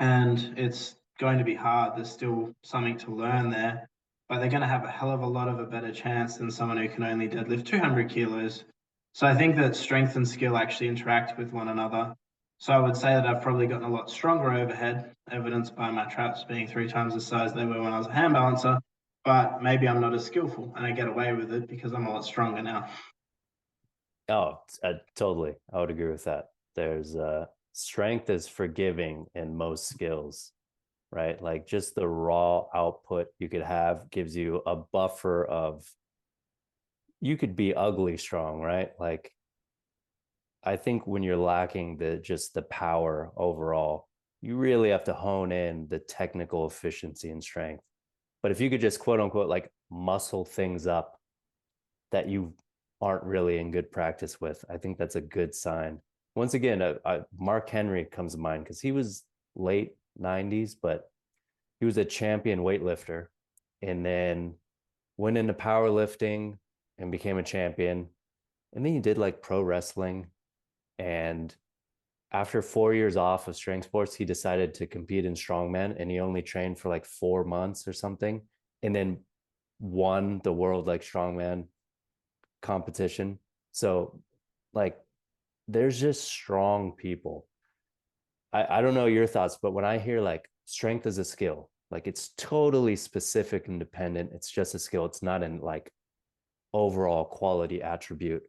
and it's going to be hard. There's still something to learn there, but they're going to have a hell of a lot of a better chance than someone who can only deadlift 200 kilos. So I think that strength and skill actually interact with one another. So I would say that I've probably gotten a lot stronger overhead, evidenced by my traps being 3 times the size they were when I was a hand balancer. But maybe I'm not as skillful and I get away with it because I'm a lot stronger now. Oh, totally. I would agree with that. There's strength is forgiving in most skills, right? Like just the raw output you could have gives you a buffer of you could be ugly strong, right? Like I think when you're lacking the power overall, you really have to hone in the technical efficiency and strength. But if you could just quote unquote like muscle things up that you aren't really in good practice with, I think that's a good sign. Once again, Mark Henry comes to mind because he was late 90s, but he was a champion weightlifter and then went into powerlifting and became a champion. And then he did like pro wrestling. And after 4 years off of strength sports, he decided to compete in strongman and he only trained for like 4 months or something and then won the world like strongman competition. So like there's just strong people. I don't know your thoughts, but when I hear like strength is a skill, like it's totally specific and dependent. It's just a skill. It's not an like overall quality attribute.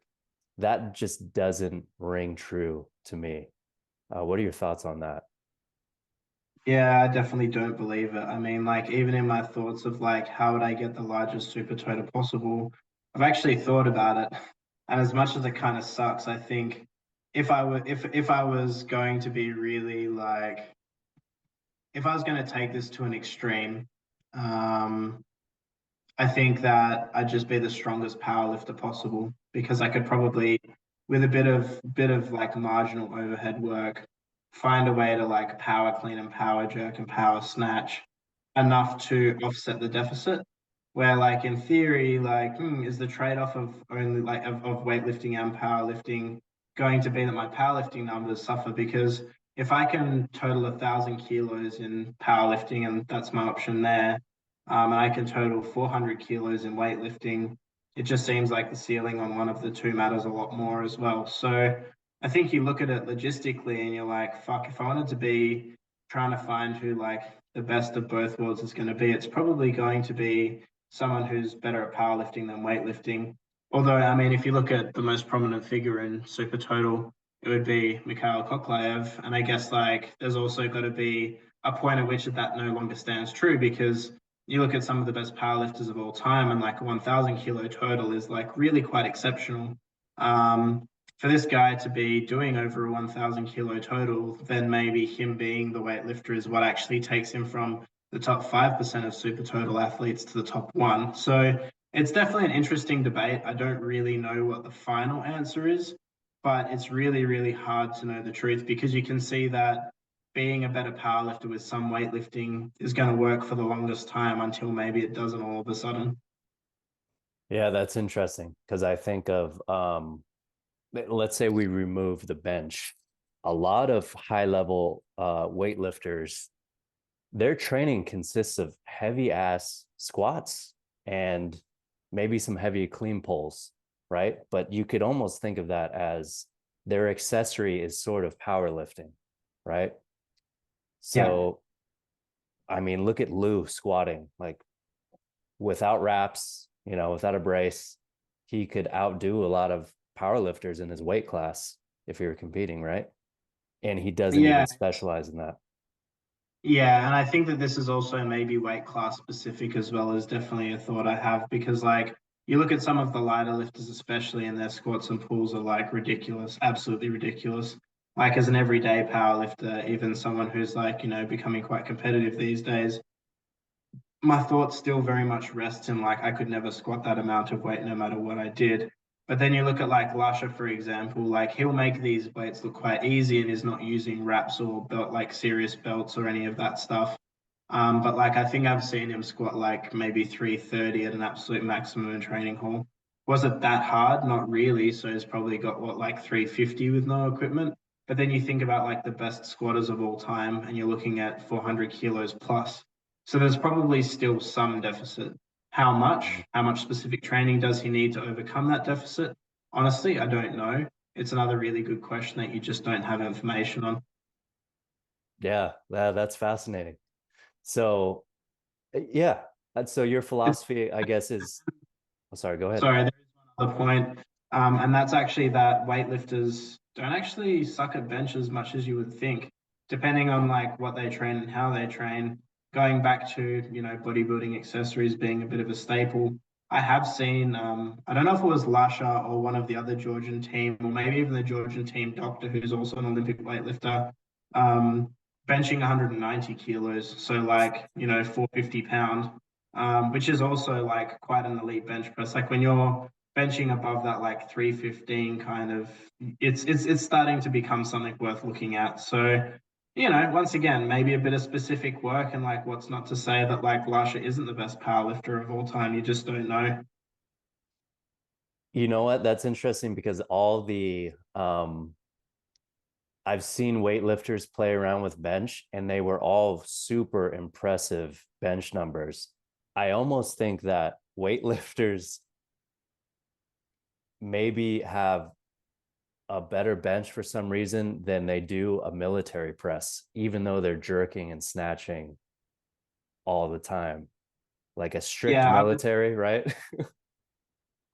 That just doesn't ring true to me. What are your thoughts on that? Yeah, I definitely don't believe it. I mean, like, even in my thoughts of like, how would I get the largest super total possible? I've actually thought about it. And as much as it kind of sucks, I think if I was going to be really like, if I was going to take this to an extreme, um, I think that I'd just be the strongest power lifter possible because I could probably, with a bit of like marginal overhead work, find a way to like power clean and power jerk and power snatch enough to offset the deficit. Where like in theory, like is the trade-off of only like of weightlifting and powerlifting going to be that my powerlifting numbers suffer because if I can total 1,000 kilos in powerlifting and that's my option there, and I can total 400 kilos in weightlifting, it just seems like the ceiling on one of the two matters a lot more as well. So I think you look at it logistically and you're like, fuck, if I wanted to be trying to find who like the best of both worlds is going to be, it's probably going to be someone who's better at powerlifting than weightlifting. Although, I mean, if you look at the most prominent figure in super total, it would be Mikhail Koklaev. And I guess like there's also got to be a point at which that no longer stands true because you look at some of the best powerlifters of all time and like a 1,000 kilo total is like really quite exceptional. For this guy to be doing over a 1,000 kilo total, then maybe him being the weightlifter is what actually takes him from the top 5% of super total athletes to the top one. So it's definitely an interesting debate. I don't really know what the final answer is, but it's really, really hard to know the truth because you can see that being a better powerlifter with some weightlifting is going to work for the longest time until maybe it doesn't all of a sudden. Yeah, that's interesting because I think of let's say we remove the bench, a lot of high level weightlifters, their training consists of heavy ass squats and maybe some heavy clean pulls, right? But you could almost think of that as their accessory is sort of powerlifting, right? Yeah. So, I mean, look at Lou squatting, like without wraps, without a brace, he could outdo a lot of powerlifters in his weight class if he were competing, right? And he doesn't even Yeah. specialize in that. Yeah, and I think that this is also maybe weight class specific as well, as definitely a thought I have because like you look at some of the lighter lifters, especially in their squats and pulls are like ridiculous, absolutely ridiculous. Like as an everyday power lifter, even someone who's like, becoming quite competitive these days, my thoughts still very much rest in like I could never squat that amount of weight no matter what I did. But then you look at like Lasha, for example, like he'll make these weights look quite easy and is not using wraps or belt like serious belts or any of that stuff. But like I think I've seen him squat like maybe 330 at an absolute maximum in training hall. Was it that hard? Not really. So he's probably got what like 350 with no equipment. But then you think about like the best squatters of all time and you're looking at 400 kilos plus. So there's probably still some deficit. How much? How much specific training does he need to overcome that deficit? Honestly, I don't know. It's another really good question that you just don't have information on. Yeah, that's fascinating. So, yeah. So your It's philosophy, I guess, is, oh, sorry, go ahead. Sorry, there is one other point, and that's actually that weightlifters don't actually suck at bench as much as you would think, depending on like what they train and how they train. Going back to bodybuilding accessories being a bit of a staple, I have seen I don't know if it was Lasha or one of the other Georgian team, or maybe even the Georgian team doctor who's also an Olympic weightlifter, um, benching 190 kilos, so like 450 pound which is also like quite an elite bench press. Like when you're benching above that like 315 kind of, it's starting to become something worth looking at. So, once again, maybe a bit of specific work and like what's not to say that like Lasha isn't the best powerlifter of all time. You just don't know. You know what? That's interesting because I've seen weightlifters play around with bench and they were all super impressive bench numbers. I almost think that weightlifters maybe have a better bench for some reason than they do a military press, even though they're jerking and snatching all the time, like a strict Yeah, military, right?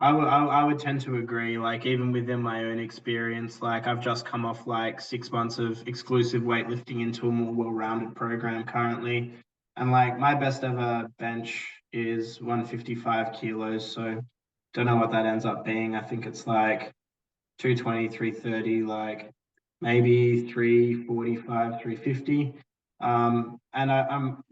I would tend to agree. Like even within my own experience, like I've just come off like 6 months of exclusive weightlifting into a more well-rounded program currently, and like my best ever bench is 155 kilos. So don't know what that ends up being. I think it's like 220, 330, like maybe 345, 350. And I'm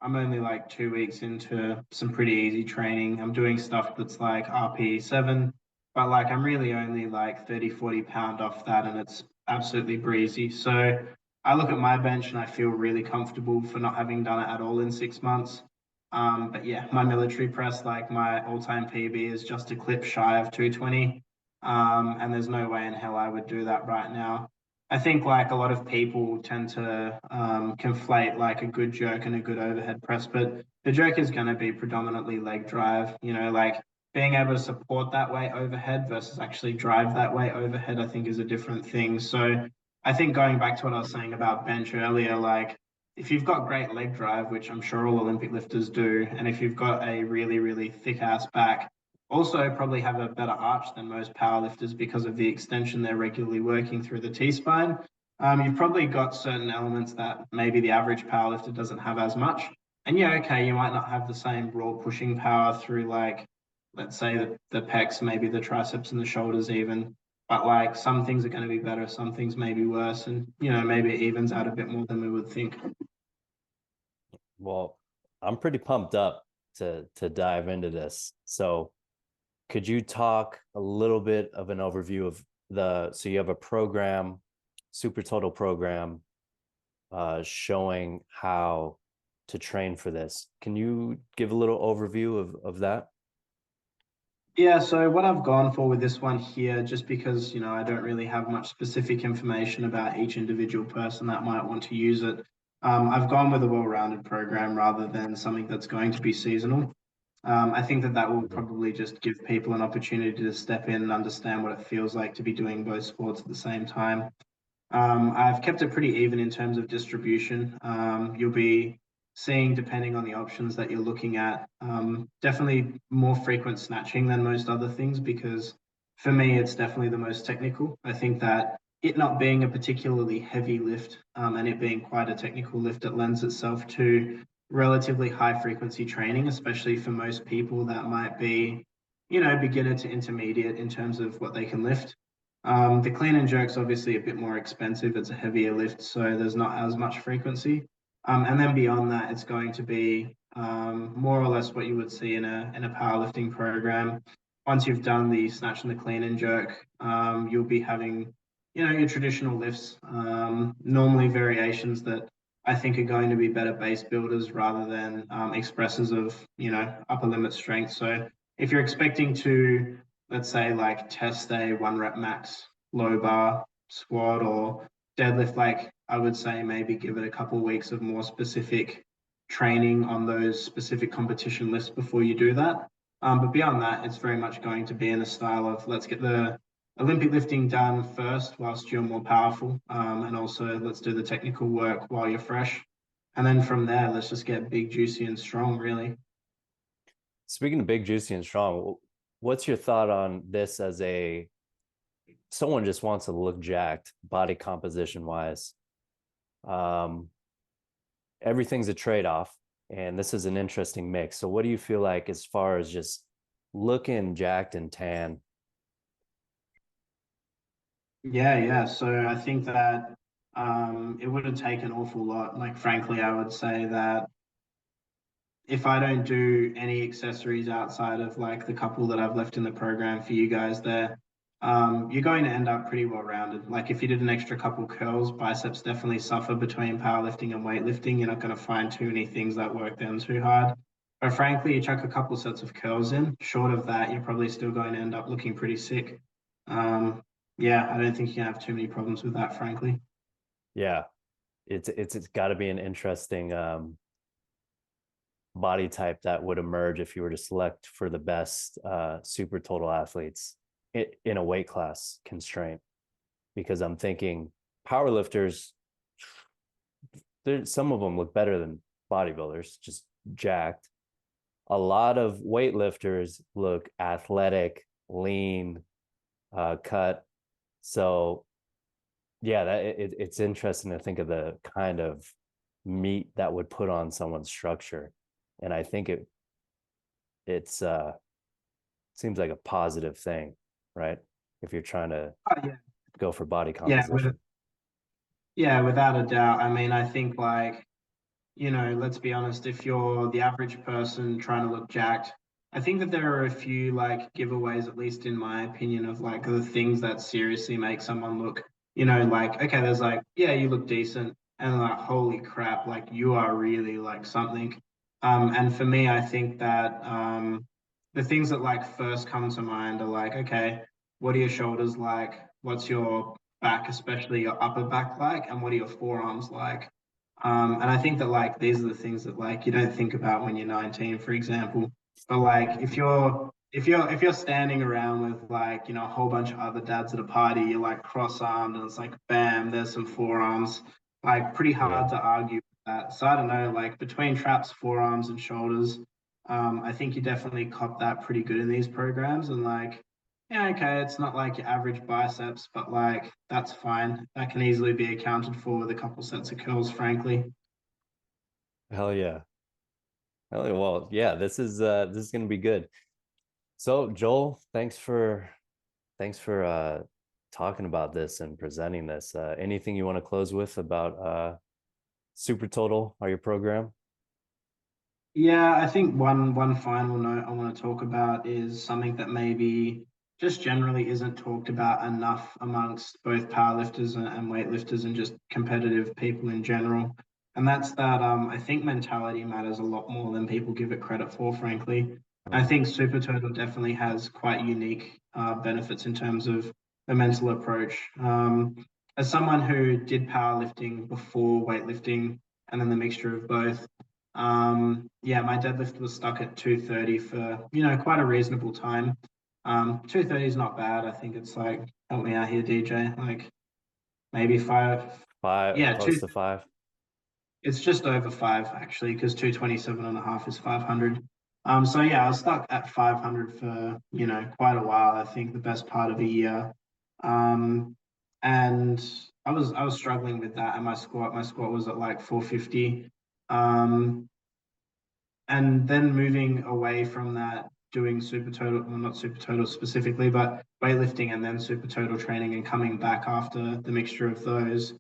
only like 2 weeks into some pretty easy training. I'm doing stuff that's like RPE 7, but like I'm really only like 30, 40 pound off that, and it's absolutely breezy. So I look at my bench and I feel really comfortable for not having done it at all in 6 months. But yeah, my military press, like my all-time PB is just a clip shy of 220. And there's no way in hell I would do that right now. I think like a lot of people tend to conflate like a good jerk and a good overhead press, but the jerk is going to be predominantly leg drive. Like being able to support that way overhead versus actually drive that way overhead, I think is a different thing. So I think going back to what I was saying about bench earlier, like if you've got great leg drive, which I'm sure all Olympic lifters do, and if you've got a really, really thick ass back, also probably have a better arch than most powerlifters because of the extension they're regularly working through the T-spine. You've probably got certain elements that maybe the average powerlifter doesn't have as much. And yeah, okay, you might not have the same raw pushing power through like, let's say the pecs, maybe the triceps and the shoulders even. But like some things are going to be better, some things may be worse, and maybe it evens out a bit more than we would think. Well, I'm pretty pumped up to dive into this. So, could you talk a little bit of an overview of so you have a program, super total program, showing how to train for this. Can you give a little overview of that? Yeah, so what I've gone for with this one here, just because, I don't really have much specific information about each individual person that might want to use it, I've gone with a well-rounded program rather than something that's going to be seasonal. I think that that will Mhm. probably just give people an opportunity to step in and understand what it feels like to be doing both sports at the same time. I've kept it pretty even in terms of distribution. You'll be seeing, depending on the options that you're looking at, definitely more frequent snatching than most other things because for me, it's definitely the most technical. I think that it not being a particularly heavy lift and it being quite a technical lift, it lends itself to relatively high frequency training, especially for most people that might be, beginner to intermediate in terms of what they can lift. The clean and jerk's obviously a bit more expensive. It's a heavier lift, so there's not as much frequency. And then beyond that, it's going to be more or less what you would see in a powerlifting program. Once you've done the snatch and the clean and jerk, you'll be having, your traditional lifts, normally variations that I think are going to be better base builders rather than expressors of, upper limit strength. So if you're expecting to, let's say, like test a 1 rep max low bar squat or deadlift, like I would say maybe give it a couple of weeks of more specific training on those specific competition lists before you do that. But beyond that, it's very much going to be in a style of let's get the Olympic lifting done first whilst you're more powerful. And also let's do the technical work while you're fresh. And then from there, let's just get big, juicy, and strong, really. Speaking of big, juicy, and strong, what's your thought on this as a someone just wants to look jacked, body composition wise? Um, Everything's a trade off, and this is an interesting mix. So, what do you feel like as far as just looking jacked and tan? Yeah, yeah. So I think that it wouldn't take an awful lot. Like, frankly, I would say that if I don't do any accessories outside of like the couple that I've left in the program for you guys there, you're going to end up pretty well rounded. Like, if you did an extra couple curls, biceps definitely suffer between powerlifting and weightlifting. You're not going to find too many things that work them too hard. But frankly, you chuck a couple sets of curls in, short of that, you're probably still going to end up looking pretty sick. Um, yeah, I don't think you can have too many problems with that, frankly. Yeah, it's got to be an interesting body type that would emerge if you were to select for the best super total athletes in a weight class constraint. Because I'm thinking powerlifters, some of them look better than bodybuilders, just jacked. A lot of weightlifters look athletic, lean, cut. So yeah, it's interesting to think of the kind of meat that would put on someone's structure, and I think it's seems like a positive thing, right? If you're trying to Oh, yeah. go for body Yeah, composition. without a doubt. I mean, I think like let's be honest, if you're the average person trying to look jacked, I think that there are a few like giveaways, at least in my opinion, of like the things that seriously make someone look, like, okay, there's like, yeah, you look decent, and like, holy crap, like you are really like something. And for me, I think that the things that like first come to mind are like, okay, what are your shoulders like? What's your back, especially your upper back like? And what are your forearms like? And I think that like these are the things that like you don't think about when you're 19, for example. But like if you're standing around with like a whole bunch of other dads at a party, you're like cross-armed and it's like bam, there's some forearms. Like pretty Yeah. hard to argue with that. So I don't know, like between traps, forearms, and shoulders, I think you definitely cop that pretty good in these programs. And like yeah, okay, it's not like your average biceps, but like that's fine. That can easily be accounted for with a couple sets of curls, frankly. Hell yeah. Hell yeah. Well, yeah, this is gonna be good. So Joel, thanks for talking about this and presenting this. Anything you want to close with about Super Total or your program? Yeah, I think one final note I want to talk about is something that maybe just generally isn't talked about enough amongst both powerlifters and weightlifters and just competitive people in general. And that's that I think mentality matters a lot more than people give it credit for, frankly. I Mm. think Super Total definitely has quite unique benefits in terms of the mental approach. As someone who did powerlifting before weightlifting and then the mixture of both, yeah, my deadlift was stuck at 230 for, quite a reasonable time. 230 is not bad. I think it's like, help me out here, DJ, like maybe five. Five, Yeah, close to five. it's just over five actually, because 227.5 is 500. So yeah, I was stuck at 500 for, quite a while. I think the best part of a year. Um, and I was struggling with that. And my squat was at like 450. Um, and then moving away from that, doing super total, well, not super total specifically, but weightlifting and then super total training and coming back after the mixture of those.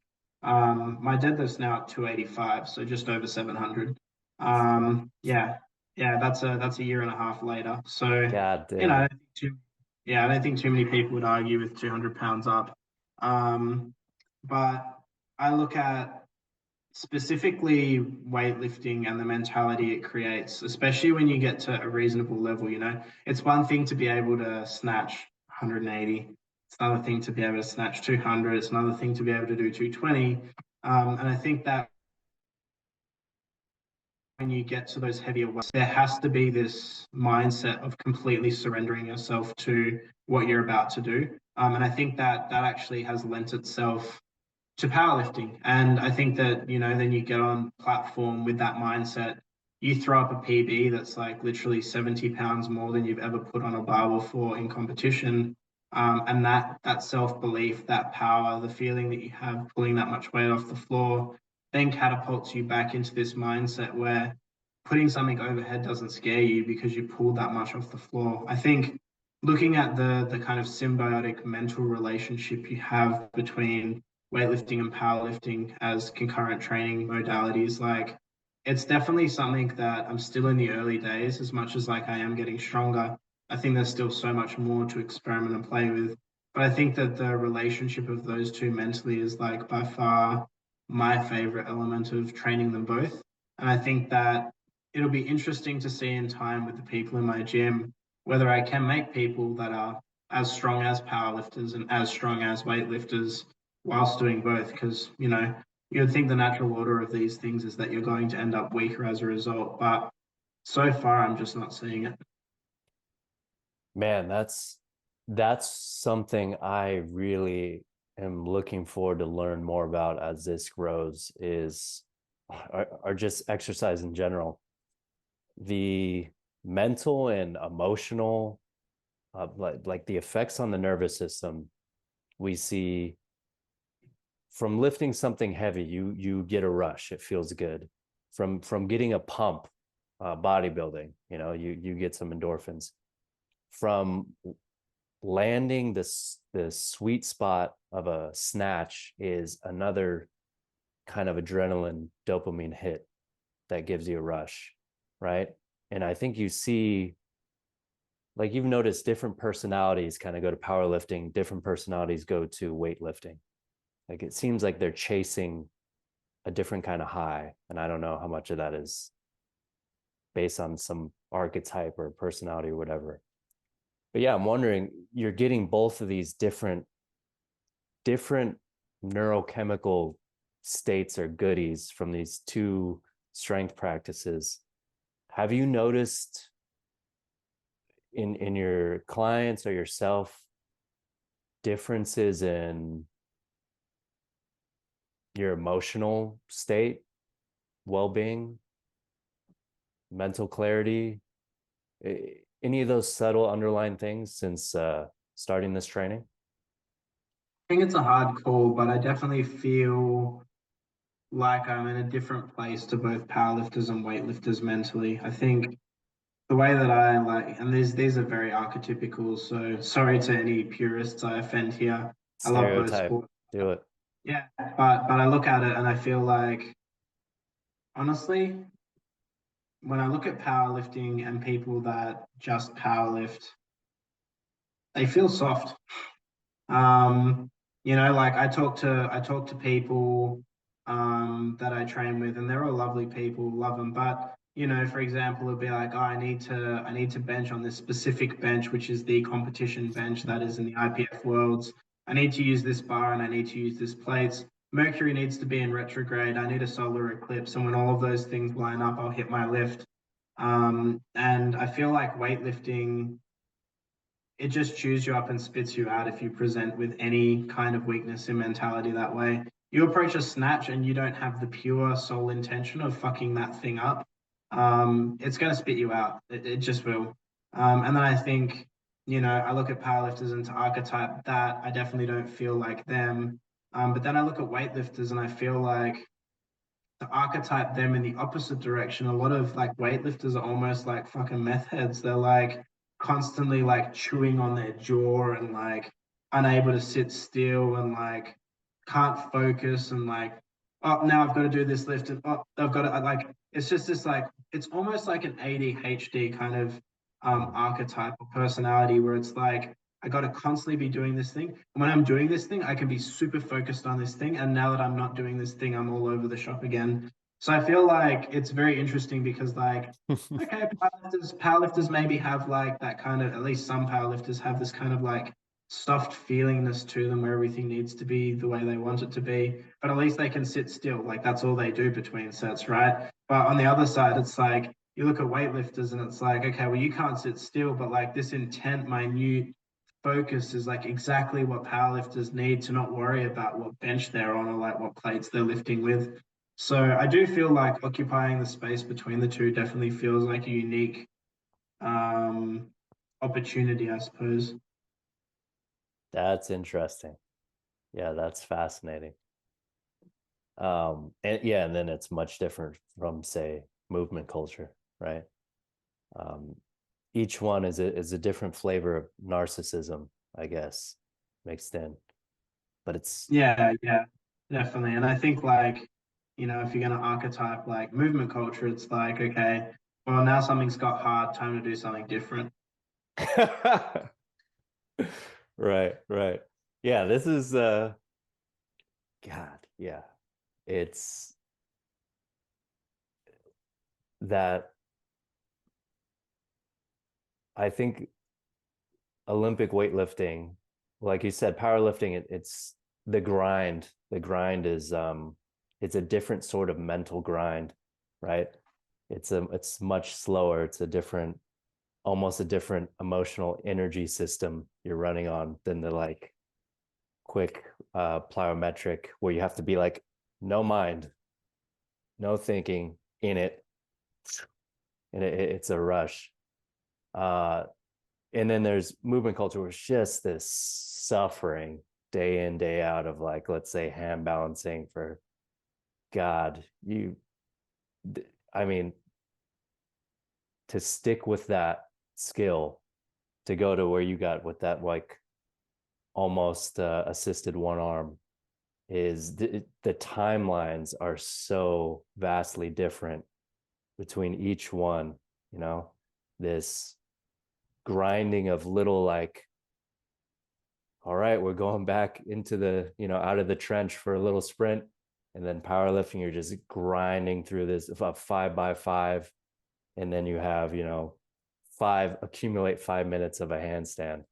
My deadlift's now at 285, so just over 700. Yeah, yeah, that's a year and a half later. So, God I damn. don't think yeah, I don't think too many people would argue with 200 pounds up. Um, but I look at specifically weightlifting and the mentality it creates, especially when you get to a reasonable level. It's one thing to be able to snatch 180. It's another thing to be able to snatch 200. It's another thing to be able to do 220. And I think that when you get to those heavier weights, there has to be this mindset of completely surrendering yourself to what you're about to do. And I think that that actually has lent itself to powerlifting. And I think that, then you get on platform with that mindset, you throw up a PB that's like literally 70 pounds more than you've ever put on a bar before in competition. And that self-belief, that power, the feeling that you have pulling that much weight off the floor, then catapults you back into this mindset where putting something overhead doesn't scare you because you pulled that much off the floor. I think looking at the kind of symbiotic mental relationship you have between weightlifting and powerlifting as concurrent training modalities, like it's definitely something that I'm still in the early days. As much as like I am getting stronger, I think there's still so much more to experiment and play with. But I think that the relationship of those two mentally is like by far my favorite element of training them both. And I think that it'll be interesting to see in time with the people in my gym whether I can make people that are as strong as powerlifters and as strong as weightlifters whilst doing both. Because, you would think the natural order of these things is that you're going to end up weaker as a result. But so far, I'm just not seeing it. Man, that's something I really am looking forward to learn more about as this grows is are just exercise in general. The mental and emotional like the effects on the nervous system we see from lifting something heavy, you get a rush, it feels good. From getting a pump, bodybuilding, you get some endorphins. From landing the sweet spot of a snatch is another kind of adrenaline dopamine hit that gives you a rush, right? And I think you see, like, you've noticed different personalities kind of go to powerlifting, different personalities go to weightlifting. Like it seems like they're chasing a different kind of high, and I don't know how much of that is based on some archetype or personality or whatever. But yeah, I'm wondering, you're getting both of these different neurochemical states or goodies from these two strength practices. Have you noticed in your clients or yourself differences in your emotional state, well-being, mental clarity, any of those subtle underlying things since starting this training? I think it's a hard call, but I definitely feel like I'm in a different place to both powerlifters and weightlifters mentally. I think the way that I like, and these are very archetypical, so sorry to any purists I offend here. I love both Stereotype, sports. do it. Yeah, but I look at it and I feel like honestly, when I look at powerlifting and people that just powerlift, they feel soft. Like I talk to people that I train with, and they're all lovely people, love them. But for example, it'd be like, oh, I need to bench on this specific bench, which is the competition bench that is in the IPF worlds. I need to use this bar and I need to use this plates. Mercury needs to be in retrograde. I need a solar eclipse. And when all of those things line up, I'll hit my lift. And I feel like weightlifting, it just chews you up and spits you out if you present with any kind of weakness in mentality that way. You approach a snatch and you don't have the pure sole intention of fucking that thing up. It's going to spit you out. It just will. And then I think, I look at powerlifters and to archetype that, I definitely don't feel like them. But then I look at weightlifters and I feel like to archetype them in the opposite direction. A lot of like weightlifters are almost like fucking meth heads. They're like constantly like chewing on their jaw and like unable to sit still and like can't focus and like, oh, now I've got to do this lift and oh, I've got to like, it's just this like, it's almost like an ADHD kind of archetype or personality where it's like, I got to constantly be doing this thing. And when I'm doing this thing, I can be super focused on this thing. And now that I'm not doing this thing, I'm all over the shop again. So I feel like it's very interesting because, like, okay, powerlifters maybe have like that kind of, at least some powerlifters have this kind of like soft feelingness to them where everything needs to be the way they want it to be. But at least they can sit still. Like, that's all they do between sets, right? But on the other side, it's like, you look at weightlifters and it's like, okay, well, you can't sit still, but like this intent, minute focus is like exactly what powerlifters need to not worry about what bench they're on or like what plates they're lifting with. So I do feel like occupying the space between the two definitely feels like a unique um, opportunity, I suppose. That's interesting. Yeah, that's fascinating. And yeah, and then it's much different from, say, movement culture, right? Um, each one is a different flavor of narcissism, I guess, mixed in. But it's Yeah, yeah, definitely. And I think like, if you're going to archetype like movement culture, it's like, okay, well, now something's got hard, time to do something different. right, right. Yeah, this is God, yeah. It's that I think Olympic weightlifting, like you said, powerlifting, it's the grind. The grind is it's a different sort of mental grind, right? It's much slower. It's a different, almost a different emotional energy system you're running on than the like quick plyometric where you have to be like no mind, no thinking in it, and it's a rush. Uh and then there's movement culture where it's just this suffering day in day out of like, let's say, hand balancing for God. I mean, to stick with that skill, to go to where you got with that like almost assisted one arm, is the timelines are so vastly different between each one, you know, this grinding of little like, all right, we're going back into the, out of the trench for a little sprint. And then powerlifting, you're just grinding through this 5x5. And then you have, accumulate 5 minutes of a handstand.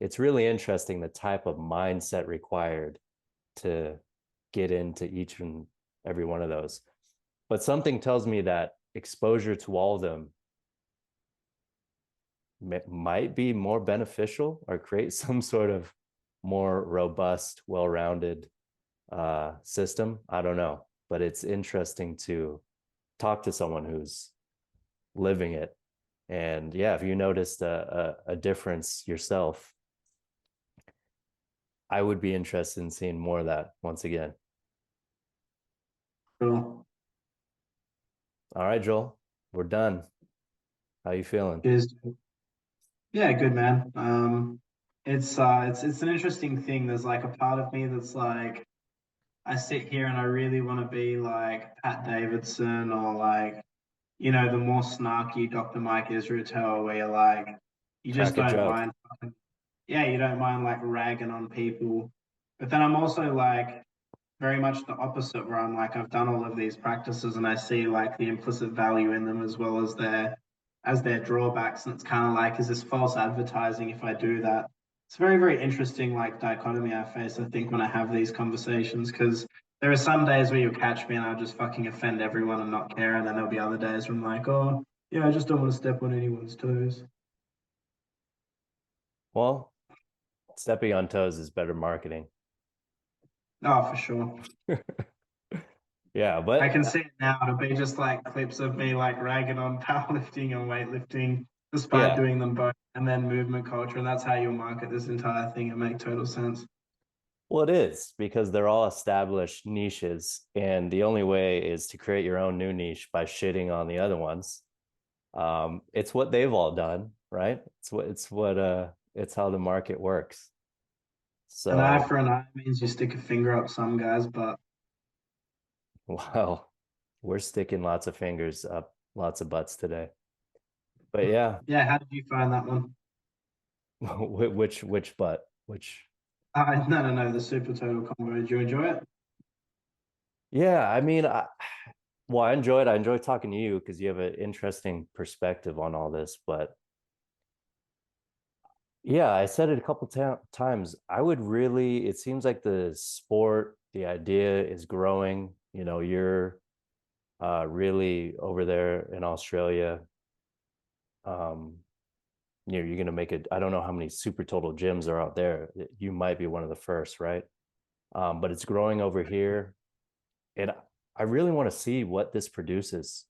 It's really interesting the type of mindset required to get into each and every one of those. But something tells me that exposure to all of them might be more beneficial or create some sort of more robust, well-rounded system. I don't know, but it's interesting to talk to someone who's living it. And yeah, if you noticed a difference yourself, I would be interested in seeing more of that once again. Cool. All right, Joel, we're done. How you feeling? Cheers. Yeah, good man. It's an interesting thing. There's like a part of me that's like, I sit here and I really want to be like Pat Davidson or like, the more snarky Dr. Mike Israetel, where you're like, you just Crack a don't joke. mind, yeah, you don't mind like ragging on people. But then I'm also like, very much the opposite, where I'm like, I've done all of these practices and I see like the implicit value in them as well as their drawbacks. And it's kind of like, is this false advertising if I do that? It's a very, very interesting like dichotomy I face, I think, when I have these conversations, because there are some days where you'll catch me and I'll just fucking offend everyone and not care. And then there'll be other days where I'm like, oh, yeah, I just don't want to step on anyone's toes. Well, stepping on toes is better marketing. Oh, for sure. Yeah, I but can see it now. It'll be just like clips of me like ragging on powerlifting and weightlifting despite yeah, doing them both, and then movement culture. And that's how you'll market this entire thing. It make total sense. well, it is because they're all established niches, and the only way is to create your own new niche by shitting on the other ones. It's what they've all done, right? It's how the market works. An eye So, for an eye means you stick a finger up some guys, but wow, we're sticking lots of fingers up lots of butts today. But yeah, yeah, how did you find that one? which butt? Which No, no, no, the super total combo. Did you enjoy it? yeah, I mean, well, I enjoyed talking to you because you have an interesting perspective on all this. But yeah, I said it a couple times. I would really, it seems like the sport, the idea is growing. You know, you're really over there in Australia. Um, you're going to make it. I don't know how many super total gyms are out there. You might be one of the first, right? But it's growing over here. And I really want to see what this produces.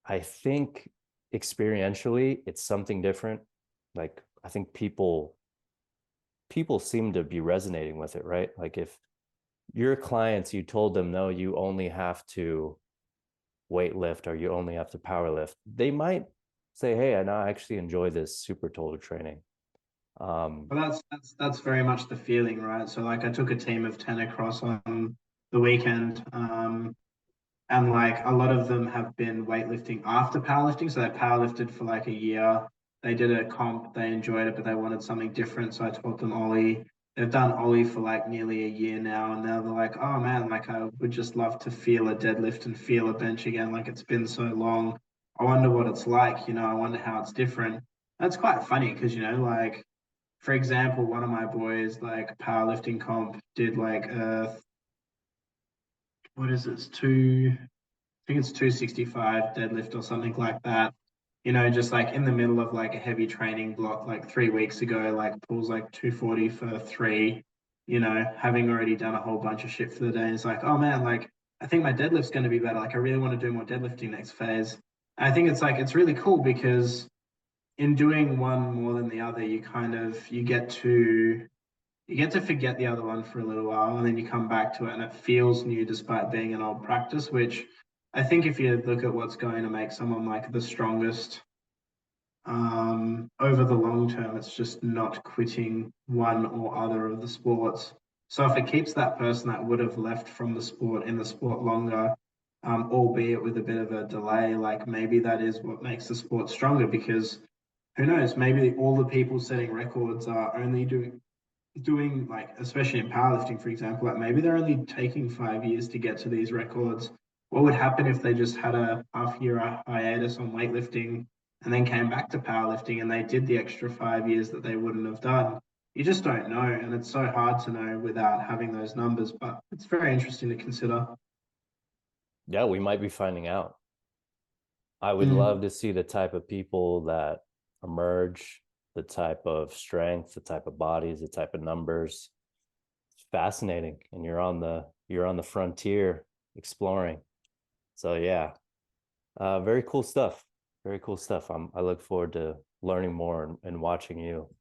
I think experientially, it's something different. Like, I think people seem to be resonating with it, right? Like if your clients, you told them, no, you only have to weight lift or you only have to power lift, they might say, hey, I now actually enjoy this super total training. Um, Well, that's very much the feeling, right? So like I took a team of 10 across on the weekend. And like a lot of them have been weightlifting after powerlifting. So they powerlifted for like a year. They did a comp, they enjoyed it, but they wanted something different. So I taught them Ollie. They've done Ollie for like nearly a year now. And now they're like, oh man, like I would just love to feel a deadlift and feel a bench again. Like it's been so long. I wonder what it's like, I wonder how it's different. That's quite funny because, like, for example, one of my boys, like powerlifting comp, did like what is it? I think it's 265 deadlift or something like that. Just like in the middle of like a heavy training block, like 3 weeks ago, like pulls like 240 for three, having already done a whole bunch of shit for the day. And it's like, oh man, like I think my deadlift's going to be better. Like I really want to do more deadlifting next phase. And I think it's like, it's really cool because in doing one more than the other, you get to forget the other one for a little while and then you come back to it and it feels new despite being an old practice, which I think if you look at what's going to make someone like the strongest over the long term, it's just not quitting one or other of the sports. So if it keeps that person that would have left from the sport in the sport longer, albeit with a bit of a delay, like maybe that is what makes the sport stronger because who knows, maybe all the people setting records are only doing like, especially in powerlifting, for example, like maybe they're only taking 5 years to get to these records. What would happen if they just had a half year hiatus on weightlifting and then came back to powerlifting and they did the extra 5 years that they wouldn't have done? You just don't know. And it's so hard to know without having those numbers, but it's very interesting to consider. yeah, we might be finding out. I would love Mm. to see the type of people that emerge, the type of strength, the type of bodies, the type of numbers. It's fascinating, and you're on the frontier exploring. So yeah, very cool stuff. Very cool stuff. I look forward to learning more and watching you.